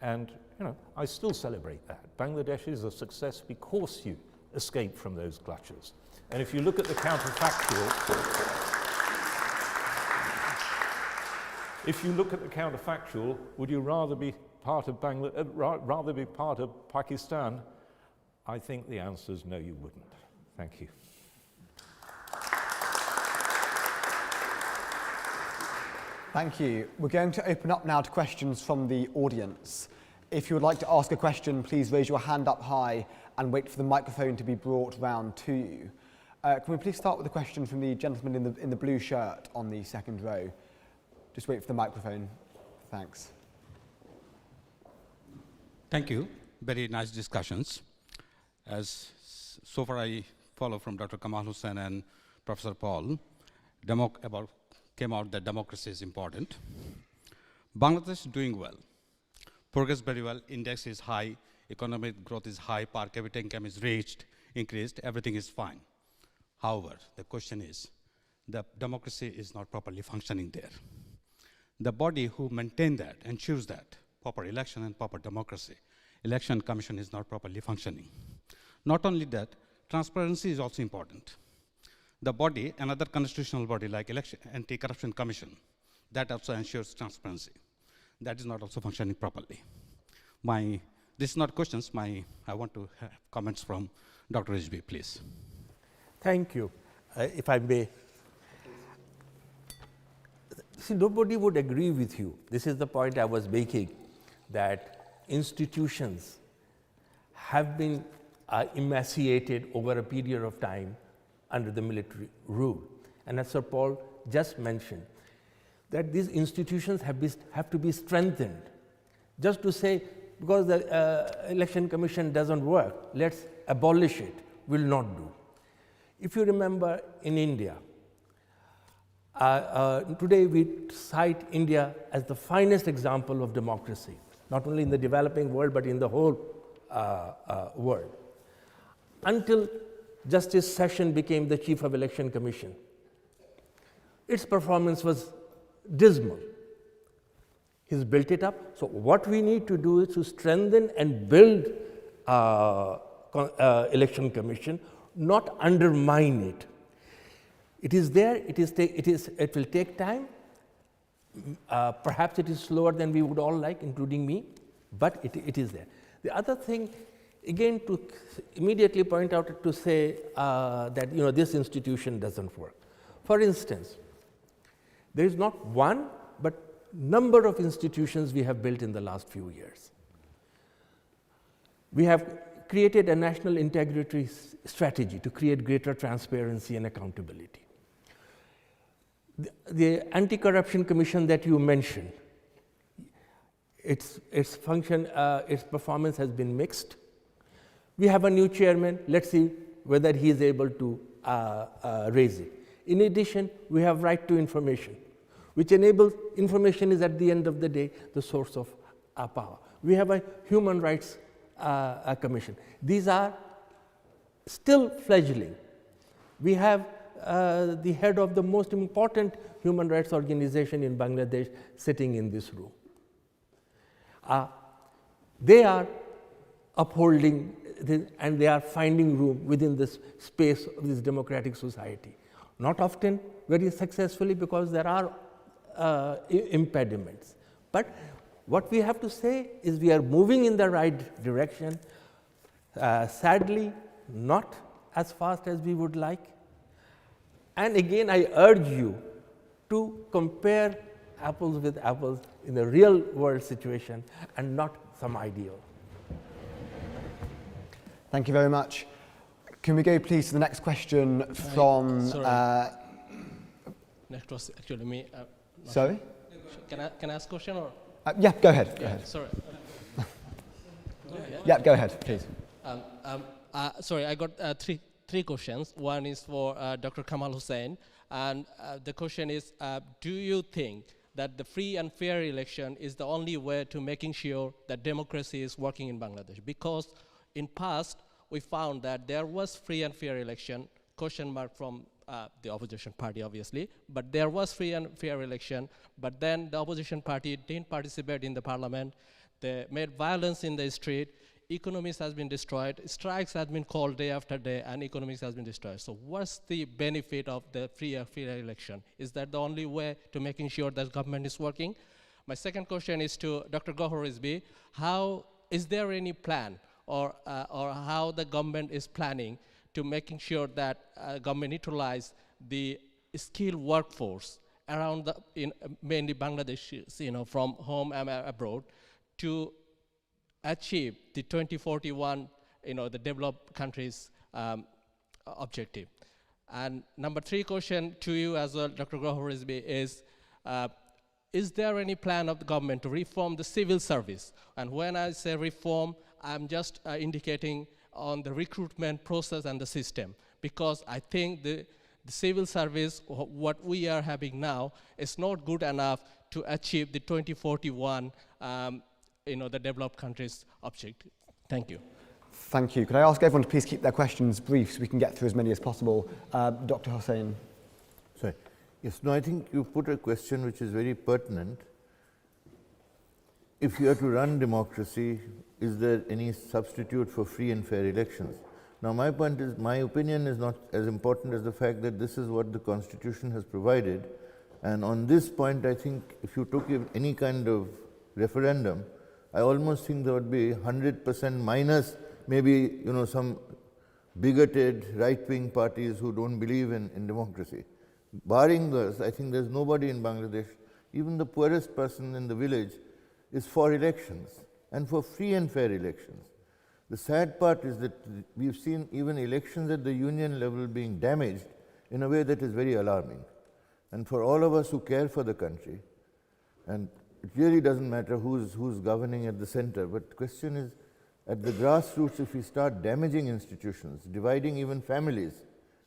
And, you know, I still celebrate that. Bangladesh is a success because you escaped from those clutches. And if you look at the counterfactual, would you rather be part of rather be part of Pakistan? I think the answer is no, you wouldn't. Thank you. Thank you. We're going to open up now to questions from the audience. If you would like to ask a question, please raise your hand up high and wait for the microphone to be brought round to you. Can we please start with a question from the gentleman in the blue shirt on the second row? Just wait for the microphone. Thanks. Thank you. Very nice discussions. As so far I follow from Dr. Kamal Hussain and Professor Paul, came out that democracy is important. Bangladesh is doing well. Progress very well, index is high, economic growth is high, per capita income is increased, everything is fine. However, the question is, the democracy is not properly functioning there. The body who maintain that, ensures that, proper election and proper democracy, election commission is not properly functioning. Not only that, transparency is also important. The body, another constitutional body like Election Anti-Corruption Commission, that also ensures transparency. That is not also functioning properly. This is not questions, I want to have comments from Dr. Rijvi, please. Thank you. If I may. See, nobody would agree with you. This is the point I was making, that institutions have been emaciated over a period of time under the military rule. And as Sir Paul just mentioned, that these institutions have to be strengthened. Just to say, because the election commission doesn't work, let's abolish it, will not do. If you remember in India, today we cite India as the finest example of democracy, not only in the developing world, but in the whole world. Until Justice Session became the chief of election commission, its performance was dismal. He's built it up. So what we need to do is to strengthen and build election commission, not undermine it. It is there. It will take time. Perhaps it is slower than we would all like, including me, but it is there. The other thing, again, to immediately point out to say that this institution doesn't work. For instance, there is not one, but number of institutions we have built in the last few years. We have created a national integrity strategy to create greater transparency and accountability. The Anti-Corruption Commission that you mentioned, its performance has been mixed. We have a new chairman. Let's see whether he is able to raise it. In addition, we have right to information, which enables information is at the end of the day the source of power. We have a human rights commission. These are still fledgling. We have the head of the most important human rights organization in Bangladesh sitting in this room. They are upholding and they are finding room within this space of this democratic society. Not often very successfully, because there are impediments. But what we have to say is we are moving in the right direction. Sadly, not as fast as we would like. And again, I urge you to compare apples with apples in the real world situation and not some ideal. Thank you very much. Can we go please to the next question from Next was actually me. Sorry? Can I ask a question or? Yeah, go ahead. Go ahead. Sorry. Yeah, go ahead, please. Sorry, I got three questions. One is for Dr. Kamal Hussain, and the question is, do you think that the free and fair election is the only way to making sure that democracy is working in Bangladesh? Because in past, we found that there was free and fair election, question mark from the opposition party, obviously, but there was free and fair election, but then the opposition party didn't participate in the parliament. They made violence in the street, economies has been destroyed, strikes has been called day after day, and economics has been destroyed. So what's the benefit of the free and fair election? Is that the only way to making sure that government is working? My second question is to Dr. Gohar Rizvi. How, is there any plan or how the government is planning to making sure that government utilize the skilled workforce around the, mainly Bangladesh, from home and abroad, to achieve the 2041, the developed countries' objective? And number three question to you as well, Dr. Gohar Rizvi, is there any plan of the government to reform the civil service? And when I say reform, I'm just indicating on the recruitment process and the system, because I think the civil service, what we are having now, is not good enough to achieve the 2041, the developed countries' objective. Thank you. Thank you. Could I ask everyone to please keep their questions brief so we can get through as many as possible? Dr. Hussain. Sorry. Yes, no, I think you put a question which is very pertinent. If you are to run democracy, is there any substitute for free and fair elections? Now, my point is, my opinion is not as important as the fact that this is what the Constitution has provided. And on this point, I think if you took any kind of referendum, I almost think there would be 100% minus maybe, some bigoted right-wing parties who don't believe in democracy. Barring those, I think there's nobody in Bangladesh, even the poorest person in the village, is for elections and for free and fair elections. The sad part is that we've seen even elections at the union level being damaged in a way that is very alarming. And for all of us who care for the country, and it really doesn't matter who's governing at the center, but the question is, at the grassroots, if we start damaging institutions, dividing even families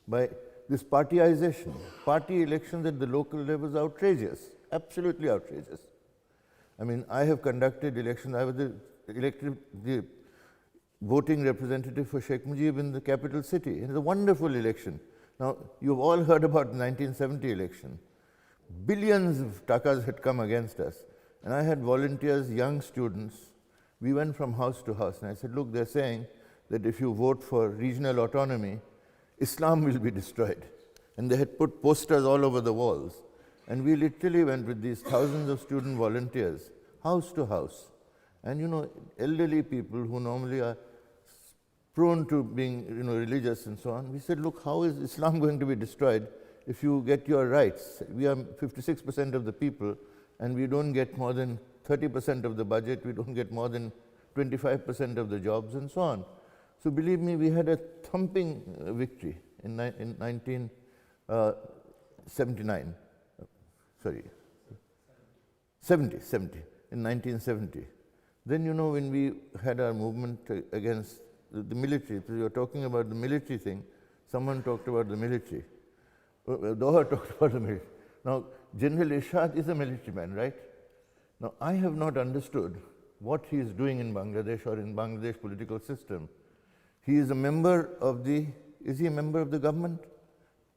by this partyization, party elections at the local level is outrageous, absolutely outrageous. I mean, I have conducted elections. I was elected the voting representative for Sheikh Mujib in the capital city. It was a wonderful election. Now, you've all heard about the 1970 election. Billions of takas had come against us. And I had volunteers, young students. We went from house to house. And I said, look, they're saying that if you vote for regional autonomy, Islam will be destroyed. And they had put posters all over the walls. And we literally went with these thousands of student volunteers, house to house. And elderly people who normally are prone to being religious and so on, we said, look, how is Islam going to be destroyed if you get your rights? We are 56% of the people, and we don't get more than 30% of the budget, we don't get more than 25% of the jobs, and so on. So believe me, we had a thumping victory in 1979. Sorry, 70, in 1970. Then, when we had our movement against the military, because you were talking about the military thing, someone talked about the military. Doha talked about the military. Now, General Irshad is a military man, right? Now, I have not understood what he is doing in Bangladesh or in Bangladesh political system. He is a member of is he a member of the government?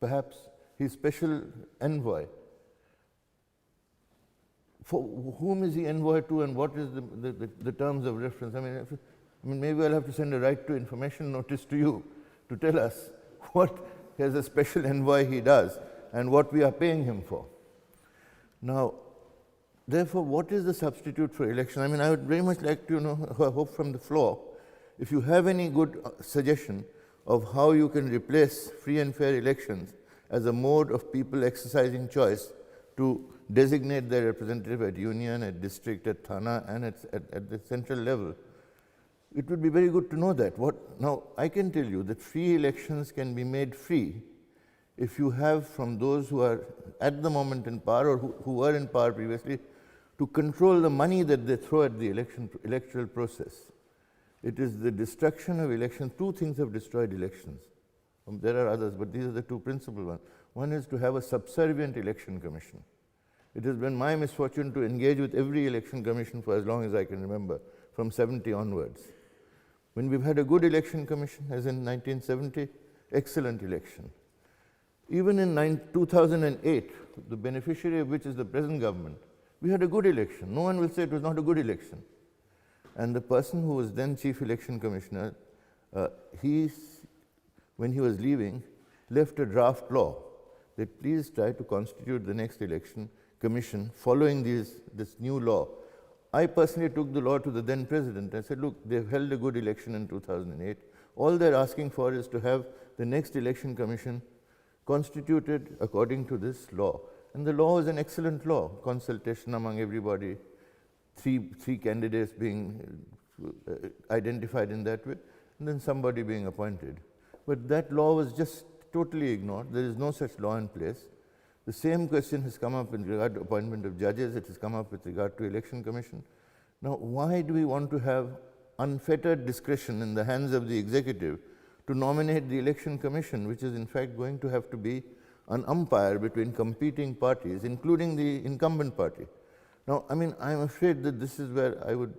Perhaps he's special envoy. For whom is he envoy to, and what is the terms of reference? I mean, maybe I'll have to send a right to information notice to you to tell us what as a special envoy he does and what we are paying him for. Now, therefore, what is the substitute for election? I mean, I would very much like to hope from the floor, if you have any good suggestion of how you can replace free and fair elections as a mode of people exercising choice to designate their representative at union, at district, at thana, and at the central level. It would be very good to know that. Now, I can tell you that free elections can be made free if you have from those who are at the moment in power or who were in power previously to control the money that they throw at the electoral process. It is the destruction of elections. Two things have destroyed elections. There are others, but these are the two principal ones. One is to have a subservient election commission. It has been my misfortune to engage with every election commission for as long as I can remember, from 70 onwards. When we've had a good election commission, as in 1970, excellent election. Even in 2008, the beneficiary of which is the present government, we had a good election. No one will say it was not a good election. And the person who was then Chief Election Commissioner, when he was leaving, left a draft law that please try to constitute the next election commission following this new law. I personally took the law to the then president. I said, look, they've held a good election in 2008. All they're asking for is to have the next election commission constituted according to this law. And the law is an excellent law, consultation among everybody, three candidates being identified in that way, and then somebody being appointed. But that law was just totally ignored. There is no such law in place. The same question has come up in regard to appointment of judges. It has come up with regard to election commission. Now, why do we want to have unfettered discretion in the hands of the executive to nominate the election commission, which is in fact going to have to be an umpire between competing parties, including the incumbent party? Now, I mean, I'm afraid that this is where I would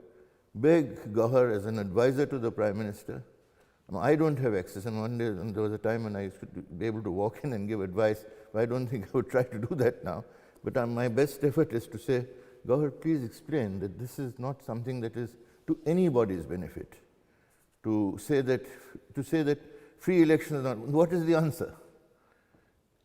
beg Gauhar as an advisor to the Prime Minister. I don't have access, and one day and there was a time when I used to be able to walk in and give advice, but I don't think I would try to do that now. But my best effort is to say, Gauhar, please explain that this is not something that is to anybody's benefit. To say that free election is not, what is the answer?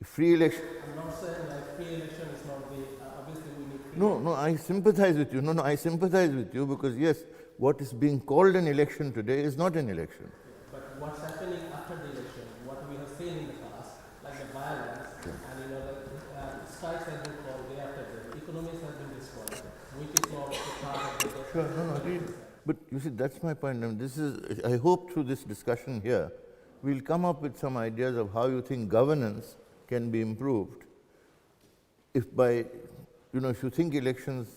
Free election. I'm not saying like free election is not the, obviously we need free No, I sympathize with you. No, I sympathize with you because yes, what is being called an election today is not an election. But what's happening after the election, what we have seen in the past, like the violence, and strikes have been called day after day, economies have been destroyed, which is not the part of the Sure, no, but you see, that's my point. I mean, I hope through this discussion here, we'll come up with some ideas of how you think governance can be improved. If you think elections,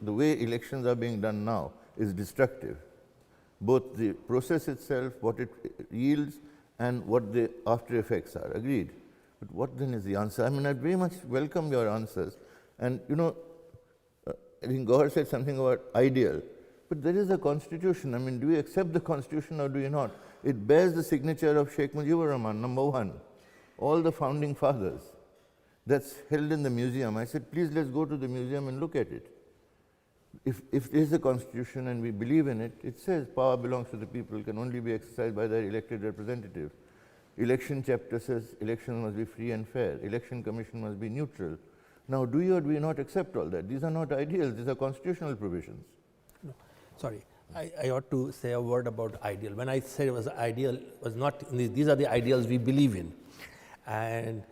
the way elections are being done now is destructive, both the process itself, what it yields, and what the after effects are. Agreed. But what then is the answer? I mean, I very much welcome your answers. And I think Gauhar said something about ideal. But there is a constitution. I mean, do we accept the constitution or do you not? It bears the signature of Sheikh Mujibur Rahman, number one. All the founding fathers. That's held in the museum. I said, please let's go to the museum and look at it. If there is a constitution and we believe in it, it says power belongs to the people, can only be exercised by their elected representative. Election chapter says elections must be free and fair. Election commission must be neutral. Now, do you or do you not accept all that? These are not ideals, these are constitutional provisions. No, sorry, I ought to say a word about ideal. When I said it was ideal, was not, these are the ideals we believe in. And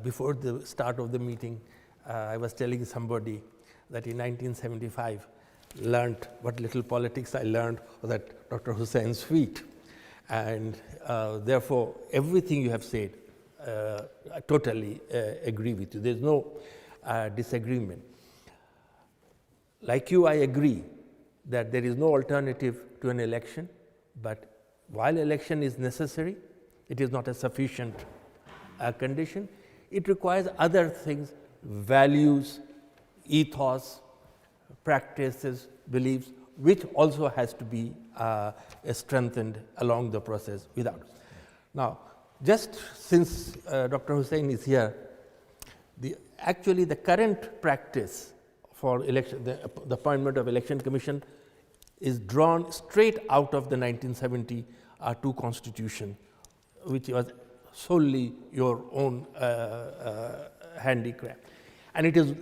before the start of the meeting, I was telling somebody that in 1975, learned what little politics I learned was at Dr. Hussein's feet. And therefore, everything you have said, I totally agree with you. There's no disagreement. Like you, I agree that there is no alternative to an election, but while election is necessary, it is not a sufficient condition. It requires other things, values, ethos, practices, beliefs, which also has to be strengthened along the process without. Now, just since Dr. Hussain is here, actually the current practice for election, the appointment of election commission is drawn straight out of the 1972 constitution, which was solely your own handicraft. And it is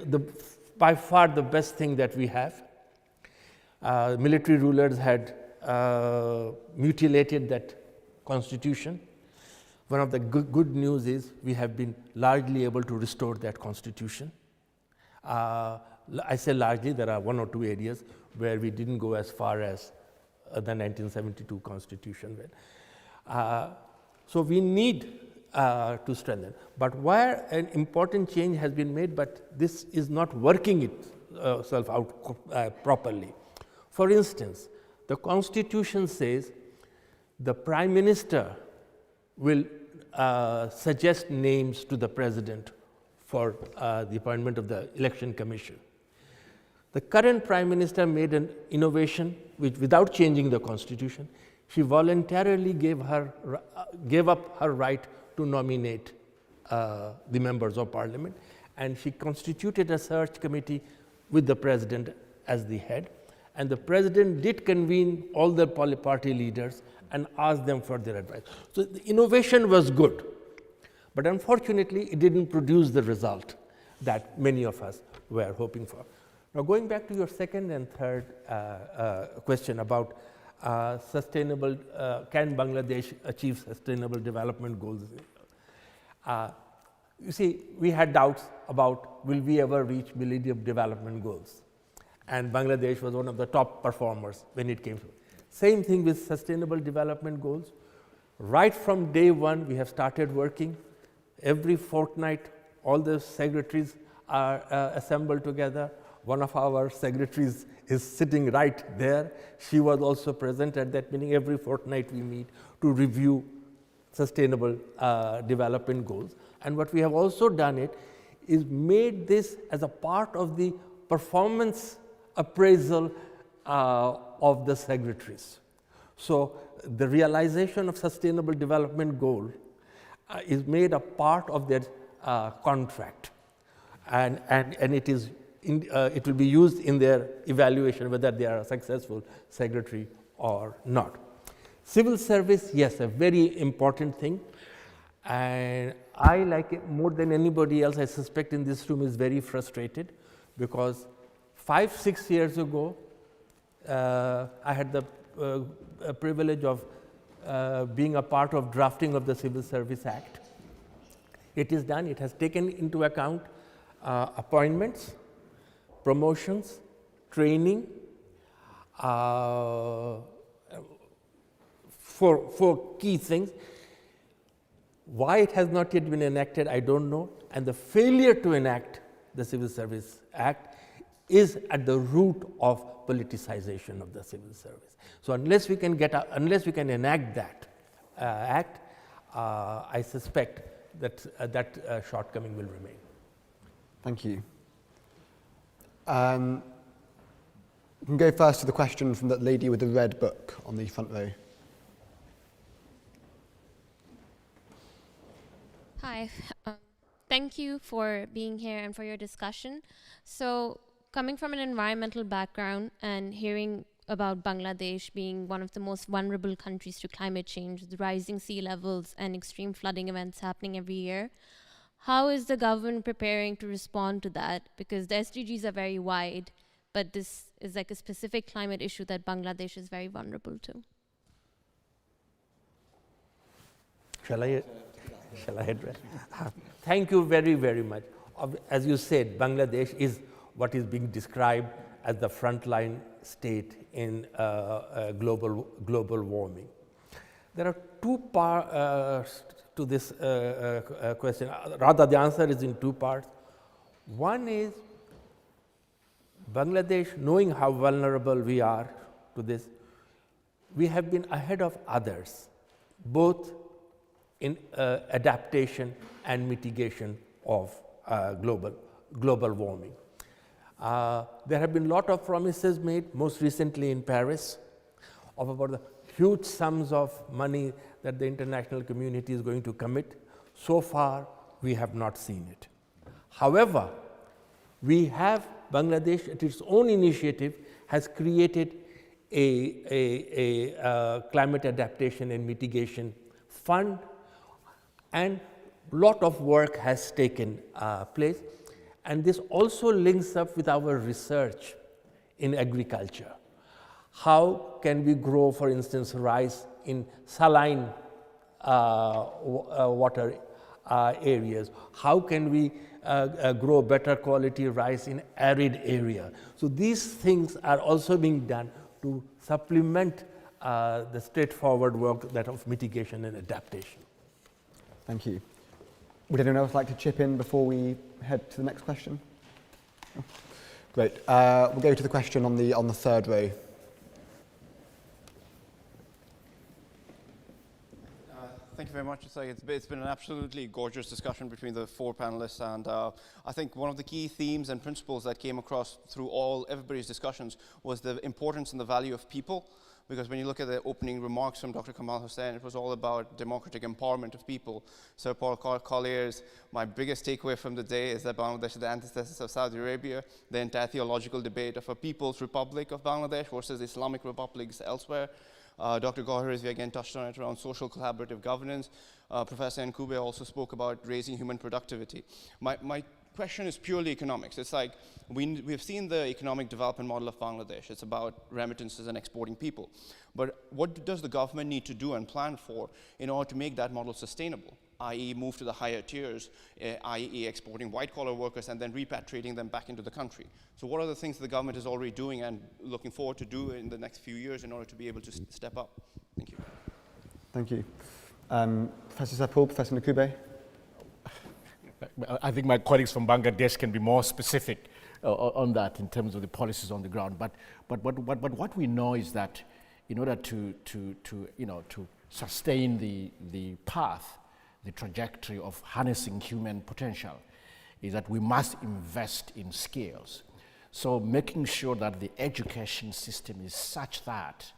by far the best thing that we have. Military rulers had mutilated that constitution. One of the good news is we have been largely able to restore that constitution. I say largely, there are one or two areas where we didn't go as far as the 1972 constitution went. So we need to strengthen. But where an important change has been made, but this is not working itself out properly. For instance, the Constitution says the Prime Minister will suggest names to the President for the appointment of the Election Commission. The current Prime Minister made an innovation which, without changing the Constitution, she voluntarily gave up her right to nominate the members of Parliament, and she constituted a search committee with the President as the head. And the President did convene all the party leaders and asked them for their advice. So the innovation was good, but unfortunately it didn't produce the result that many of us were hoping for. Now, going back to your second and third question about sustainable, can Bangladesh achieve sustainable development goals? You see, we had doubts about will we ever reach Millennium Development Goals, and Bangladesh was one of the top performers when it came to it. Same thing with Sustainable Development Goals. Right from day one, we have started working. Every fortnight, all the secretaries are assembled together. One of our secretaries is sitting right there. She was also present at that meeting. Every fortnight we meet to review sustainable development goals. And what we have also done is made this as a part of the performance appraisal of the secretaries. So the realization of sustainable development goal is made a part of their contract, and it is it will be used in their evaluation whether they are a successful secretary or not. Civil service, yes, a very important thing, and I, like it more than anybody else, I suspect in this room, is very frustrated because 5-6 years ago I had the privilege of being a part of drafting of the Civil Service Act. It is done. It has taken into account appointments, promotions, training, four key things. Why it has not yet been enacted, I don't know. And the failure to enact the Civil Service Act is at the root of politicization of the civil service. So unless we can enact that act, I suspect that that shortcoming will remain. Thank you. We can go first to the question from that lady with the red book on the front row. Hi. Thank you for being here and for your discussion. So, coming from an environmental background and hearing about Bangladesh being one of the most vulnerable countries to climate change, with rising sea levels and extreme flooding events happening every year, how is the government preparing to respond to that? Because the SDGs are very wide, but this is like a specific climate issue that Bangladesh is very vulnerable to. Shall I address? Thank you very, very much. As you said, Bangladesh is what is being described as the frontline state in global warming. There are two parts to this question. Rather, the answer is in two parts. One is Bangladesh, knowing how vulnerable we are to this, we have been ahead of others, both in adaptation and mitigation of global warming. There have been a lot of promises made, most recently in Paris, of about the huge sums of money that the international community is going to commit. So far, we have not seen it. However, we have Bangladesh, at its own initiative, has created a climate adaptation and mitigation fund, and a lot of work has taken place. And this also links up with our research in agriculture. How can we grow, for instance, rice in saline water areas? How can we grow better quality rice in arid area? So these things are also being done to supplement the straightforward work that of mitigation and adaptation. Thank you. Would anyone else like to chip in before we head to the next question? No? Great. We'll go to the question on the third row. Thank you very much. It's been an absolutely gorgeous discussion between the four panelists, and I think one of the key themes and principles that came across through everybody's discussions was the importance and the value of people. Because when you look at the opening remarks from Dr. Kamal Hussain, it was all about democratic empowerment of people. Sir Paul Collier's, my biggest takeaway from the day is that Bangladesh is the antithesis of Saudi Arabia, the entire theological debate of a People's Republic of Bangladesh versus Islamic republics elsewhere. Dr. Gohar, we again touched on it around social collaborative governance. Professor Nkube also spoke about raising human productivity. My question is purely economics. It's like we've seen the economic development model of Bangladesh. It's about remittances and exporting people. But what does the government need to do and plan for in order to make that model sustainable, i.e. move to the higher tiers, i.e. exporting white-collar workers and then repatriating them back into the country? So what are the things the government is already doing and looking forward to do in the next few years in order to be able to step up? Thank you. Thank you. Professor Sapul, Professor Nkube? I think my colleagues from Bangladesh can be more specific on that in terms of the policies on the ground. But what we know is that in order to sustain the path, the trajectory of harnessing human potential, is that we must invest in skills. So making sure that the education system is such that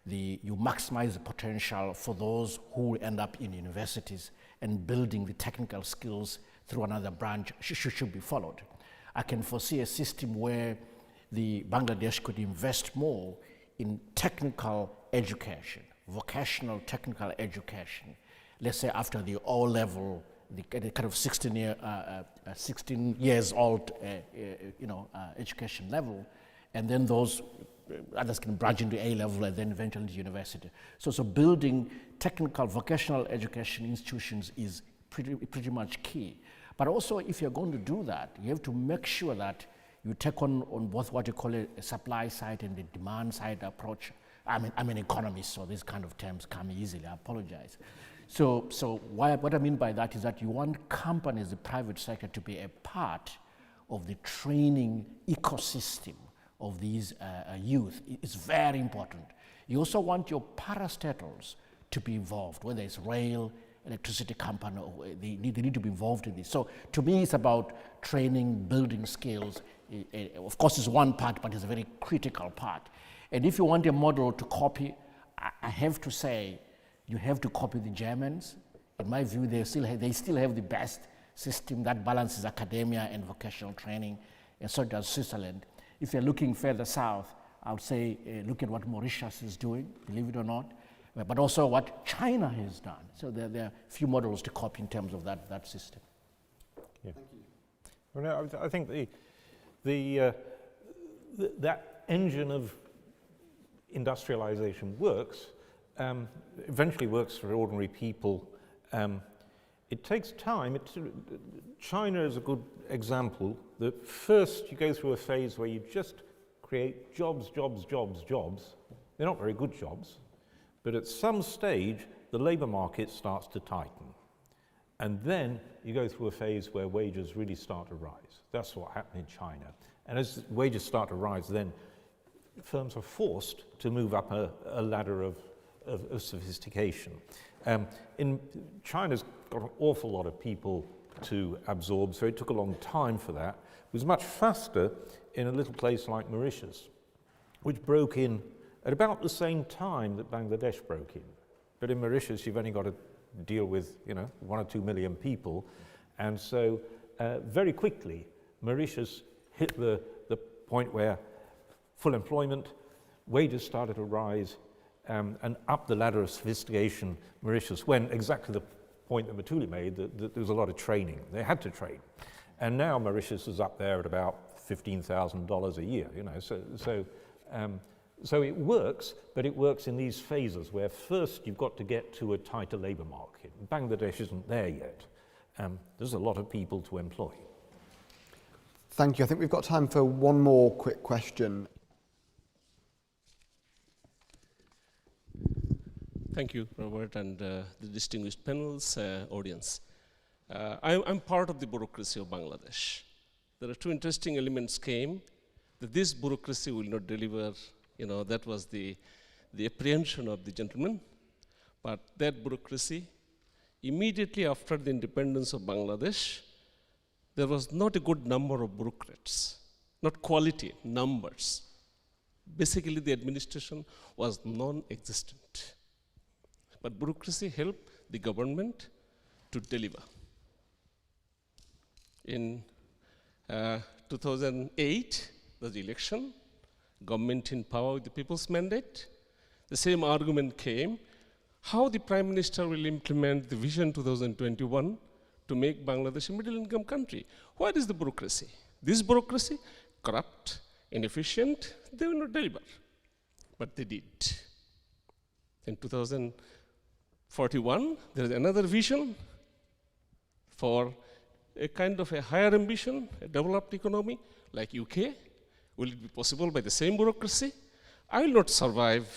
you maximize the potential for those who end up in universities, and building the technical skills through another branch should be followed. I can foresee a system where the Bangladesh could invest more in technical education, vocational technical education. Let's say after the O-level, the kind of 16 years old, education level, and then those others can branch into A-level and then eventually to university. So building technical vocational education institutions is pretty much key. But also, if you're going to do that, you have to make sure that you take on both what you call a supply side and the demand side approach. I'm an economist, so these kind of terms come easily. I apologize. So what I mean by that is that you want companies, the private sector, to be a part of the training ecosystem of these youth. It's very important. You also want your parastatals to be involved, whether it's rail, electricity company, or they need to be involved in this. So to me, it's about training, building skills. Of course, it's one part, but it's a very critical part. And if you want a model to copy, I have to say, you have to copy the Germans. In my view, they still have the best system that balances academia and vocational training, and so does Switzerland. If you're looking further south, I would say look at what Mauritius is doing, believe it or not, but also what China has done. So there are a few models to copy in terms of that system. Yeah. Thank you. Well, no, I think that engine of industrialization works, eventually works for ordinary people. It takes time. China is a good example that first you go through a phase where you just create jobs. They're not very good jobs, but at some stage the labor market starts to tighten. And then you go through a phase where wages really start to rise. That's what happened in China. And as wages start to rise, then firms are forced to move up a ladder of sophistication. In China's got an awful lot of people to absorb, so it took a long time for that. It was much faster in a little place like Mauritius, which broke in at about the same time that Bangladesh broke in. But in Mauritius, you've only got to deal with 1 or 2 million people, and so very quickly, Mauritius hit the point where full employment, wages started to rise, and up the ladder of sophistication, Mauritius went exactly the point that Matuli made, that there was a lot of training. They had to train. And now Mauritius is up there at about $15,000 a year, so it works, but it works in these phases where first you've got to get to a tighter labor market. Bangladesh isn't there yet. There's a lot of people to employ. Thank you. I think we've got time for one more quick question. Thank you, Robert, and the distinguished panel's audience. I'm part of the bureaucracy of Bangladesh. There are two interesting elements came that this bureaucracy will not deliver. That was the apprehension of the gentleman. But that bureaucracy, immediately after the independence of Bangladesh, there was not a good number of bureaucrats, not quality, numbers. Basically, the administration was non-existent. But bureaucracy helped the government to deliver. In 2008, there was the election, government in power with the people's mandate. The same argument came, how the Prime Minister will implement the Vision 2021 to make Bangladesh a middle-income country. What is the bureaucracy? This bureaucracy, corrupt, inefficient, they will not deliver. But they did. In 2041, there is another vision for a kind of a higher ambition, a developed economy like UK. Will it be possible by the same bureaucracy? I will not survive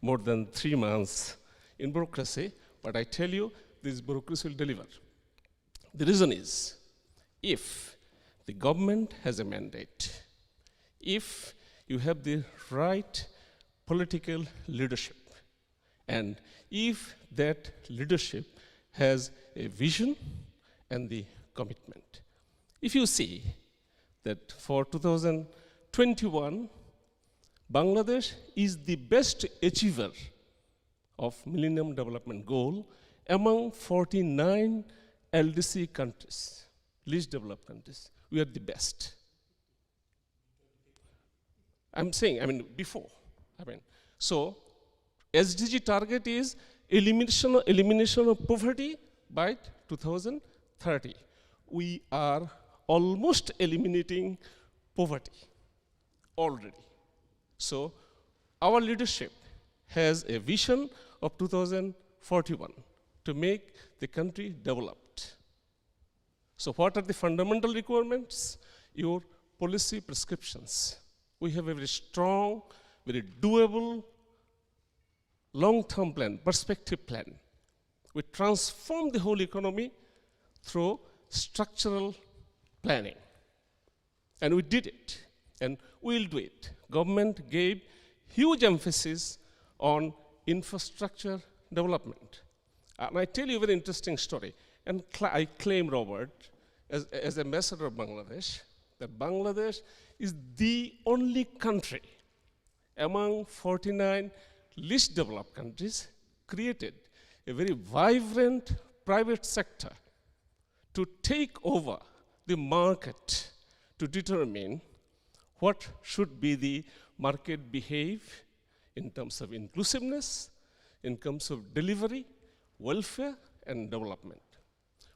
more than 3 months in bureaucracy, but I tell you, this bureaucracy will deliver. The reason is, if the government has a mandate, if you have the right political leadership, and if that leadership has a vision and the commitment. If you see that for 2021, Bangladesh is the best achiever of Millennium Development Goal among 49 LDC countries, least developed countries. We are the best. I'm saying, before. So SDG target is elimination of poverty by 2030. We are almost eliminating poverty already. So our leadership has a vision of 2041 to make the country developed. So what are the fundamental requirements? Your policy prescriptions. We have a very strong, very doable, long-term plan, perspective plan. We transform the whole economy through structural planning. And we did it, and we'll do it. Government gave huge emphasis on infrastructure development. And I tell you a very interesting story. And I claim, Robert, as ambassador of Bangladesh, that Bangladesh is the only country among 49 least developed countries created a very vibrant private sector to take over the market to determine what should be the market behave in terms of inclusiveness, in terms of delivery, welfare, and development.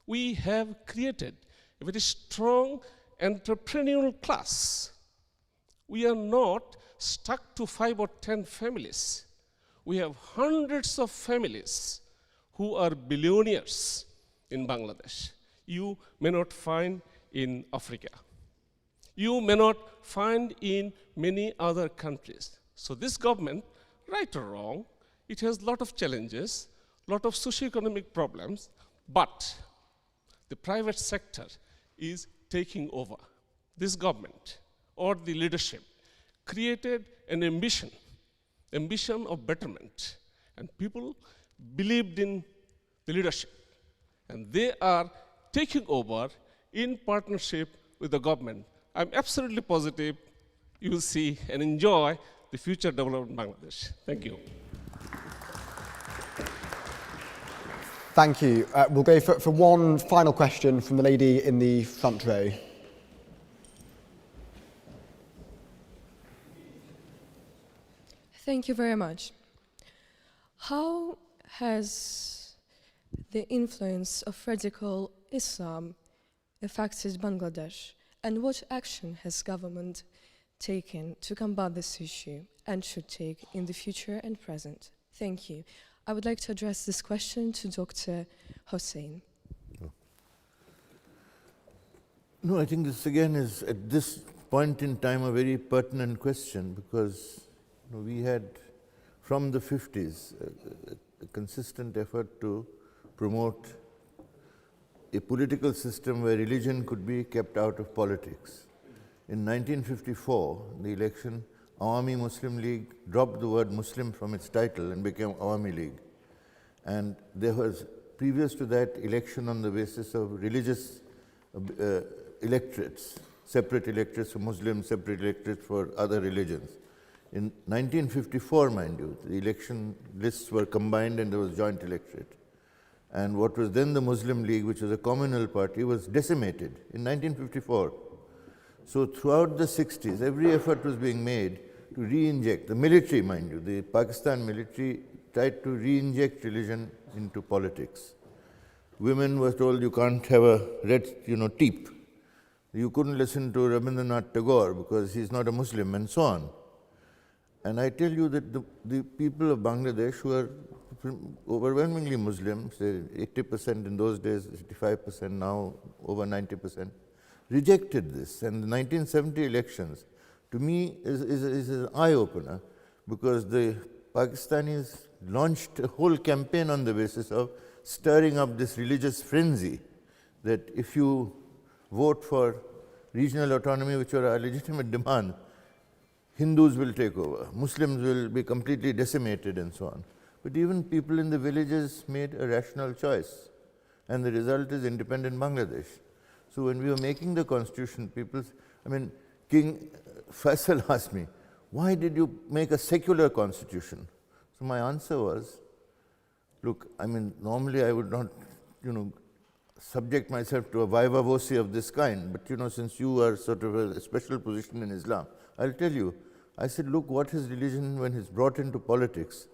We have created a very strong entrepreneurial class. We are not stuck to 5 or 10 families. We have hundreds of families who are billionaires in Bangladesh. You may not find in Africa. You may not find in many other countries. So this government, right or wrong, it has a lot of challenges, a lot of socioeconomic problems, but the private sector is taking over. This government or the leadership created an ambition of betterment, and people believed in the leadership, and they are taking over in partnership with the government. I'm absolutely positive you will see and enjoy the future development of Bangladesh. Thank you. Thank you. We'll go for one final question from the lady in the front row. Thank you very much. How has the influence of radical Islam affected Bangladesh, and what action has government taken to combat this issue and should take in the future and present? Thank you. I would like to address this question to Dr. Hossain. No, I think this again is, at this point in time, a very pertinent question, because we had, from the 50s, a consistent effort to promote a political system where religion could be kept out of politics. In 1954, the election, Awami Muslim League dropped the word Muslim from its title and became Awami League. And there was, previous to that, election on the basis of religious electorates, separate electorates for Muslims, separate electorates for other religions. In 1954, mind you, the election lists were combined and there was joint electorate. And what was then the Muslim League, which was a communal party, was decimated in 1954. So throughout the 60s, every effort was being made to re-inject, the military, mind you, the Pakistan military tried to re-inject religion into politics. Women were told you can't have a red, teep. You couldn't listen to Rabindranath Tagore because he's not a Muslim, and so on. And I tell you that the people of Bangladesh, who are overwhelmingly Muslim, say 80% in those days, 85% now, over 90%, rejected this. And the 1970 elections, to me, is an eye-opener, because the Pakistanis launched a whole campaign on the basis of stirring up this religious frenzy, that if you vote for regional autonomy, which are a legitimate demand, Hindus will take over, Muslims will be completely decimated, and so on. But even people in the villages made a rational choice, and the result is independent Bangladesh. So when we were making the constitution, King Faisal asked me, why did you make a secular constitution? So my answer was, look, normally I would not, subject myself to a viva voce of this kind, but since you are sort of a special position in Islam, I'll tell you. I said, look, what is religion when it's brought into politics?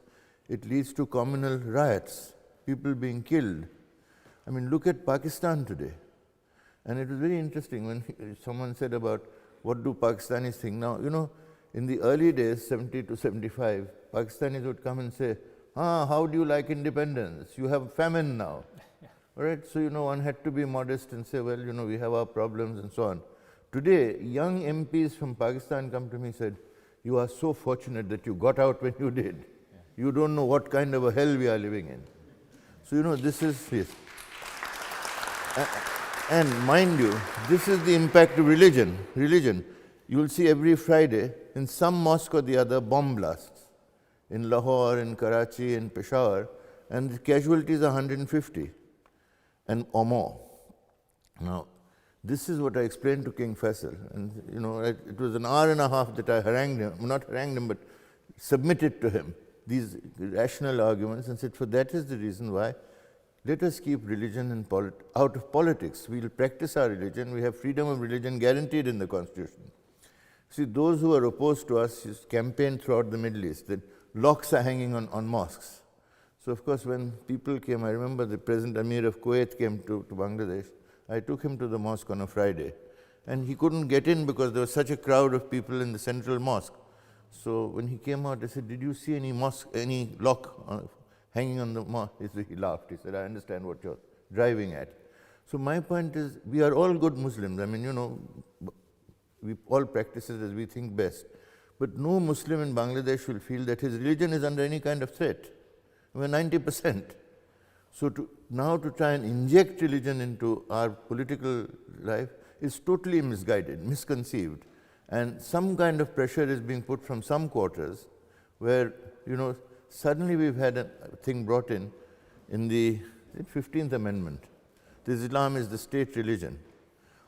It leads to communal riots, people being killed. Look at Pakistan today. And it was very interesting when someone said about what do Pakistanis think. Now, in the early days, 70 to 75, Pakistanis would come and say, how do you like independence? You have famine now. All right, so, one had to be modest and say, well, we have our problems and so on. Today, young MPs from Pakistan come to me and said, you are so fortunate that you got out when you did. Yeah. You don't know what kind of a hell we are living in. So, this is this. And mind you, this is the impact of religion. You will see every Friday in some mosque or the other bomb blasts. In Lahore, in Karachi, in Peshawar, and the casualties are 150 or more. Now, this is what I explained to King Faisal, and it was an hour and a half that I not harangued him, but submitted to him these rational arguments and said, for that is the reason why let us keep religion out of politics. We will practice our religion. We have freedom of religion guaranteed in the Constitution. See, those who are opposed to us campaigned throughout the Middle East that locks are hanging on mosques. So, of course, when people came, I remember the President Amir of Kuwait came to Bangladesh. I took him to the mosque on a Friday, and he couldn't get in because there was such a crowd of people in the central mosque. So when he came out, I said, did you see any lock hanging on the mosque? He laughed. He said, I understand what you're driving at. So my point is, we are all good Muslims. We all practice it as we think best. But no Muslim in Bangladesh will feel that his religion is under any kind of threat. 90%. So now to try and inject religion into our political life is totally misguided, misconceived. And some kind of pressure is being put from some quarters where, suddenly we've had a thing brought in the 15th Amendment. Islam is the state religion.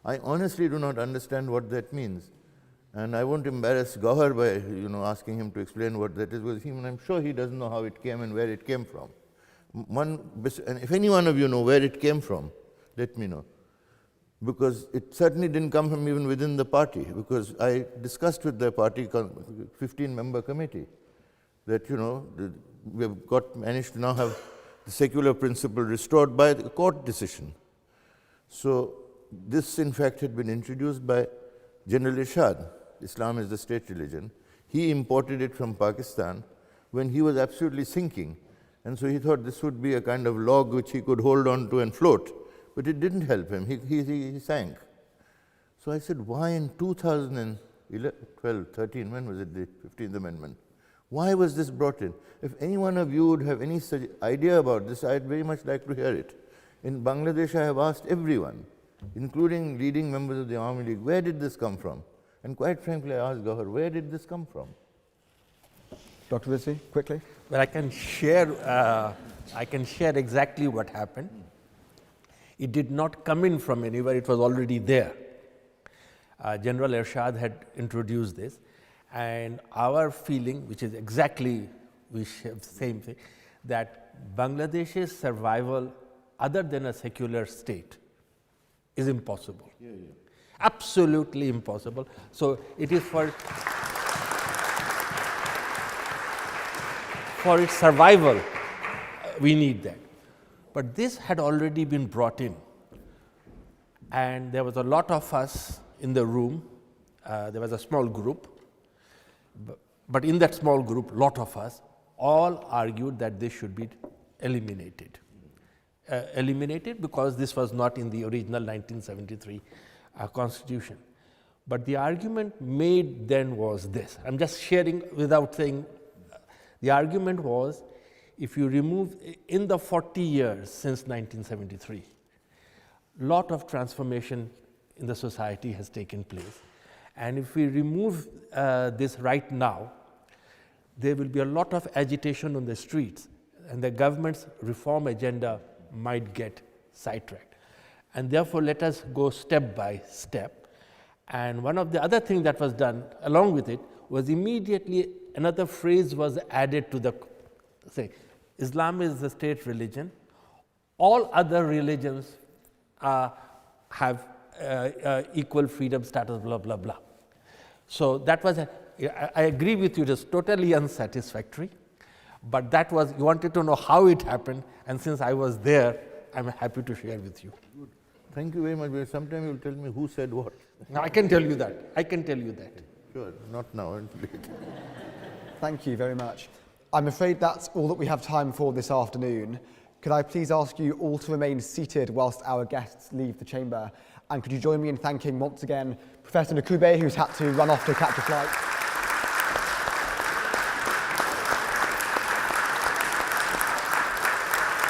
I honestly do not understand what that means. And I won't embarrass Gauhar by, asking him to explain what that is, because I'm sure he doesn't know how it came and where it came from. And if any one of you know where it came from, let me know. Because it certainly didn't come from even within the party, because I discussed with the party 15-member committee that, we have managed to now have the secular principle restored by the court decision. So this, in fact, had been introduced by General Irshad. Islam is the state religion. He imported it from Pakistan when he was absolutely sinking. And so he thought this would be a kind of log which he could hold on to and float. But it didn't help him. He sank. So I said, why in 2012, 13, when was it, the 15th Amendment? Why was this brought in? If any one of you would have any such idea about this, I'd very much like to hear it. In Bangladesh, I have asked everyone, including leading members of the Army League, where did this come from? And quite frankly, I asked Gauhar, where did this come from? Dr. Rizvi, quickly. Well, I can share exactly what happened. It did not come in from anywhere, it was already there. General Ershad had introduced this, and our feeling, which is exactly, we share the same thing, that Bangladesh's survival other than a secular state is impossible. Absolutely impossible. So it is for its survival, we need that. But this had already been brought in, and there was a lot of us in the room. There was a small group, but in that small group, lot of us all argued that this should be eliminated. Eliminated because this was not in the original 1973 constitution. But the argument made then was this. I'm just sharing without saying. The argument was, if you remove, in the 40 years since 1973, lot of transformation in the society has taken place. And if we remove this right now, there will be a lot of agitation on the streets, and the government's reform agenda might get sidetracked. And therefore, let us go step by step. And one of the other things that was done along with it was immediately another phrase was added to the, say, Islam is the state religion. All other religions have equal freedom status, blah, blah, blah. So that was, I agree with you, it is totally unsatisfactory. But that was, you wanted to know how it happened, and since I was there, I'm happy to share with you. Good. Thank you very much. Sometime you'll tell me who said what. No, I can tell you that. I can tell you that. Sure, not now, later. Thank you very much. I'm afraid that's all that we have time for this afternoon. Could I please ask you all to remain seated whilst our guests leave the chamber? And could you join me in thanking once again Professor Nakube, who's had to run off to catch a flight.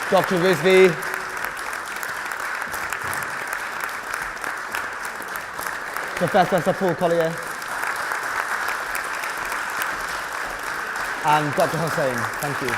Dr. Rizvi, Professor Sapul Collier, and Dr. Hussain. Thank you.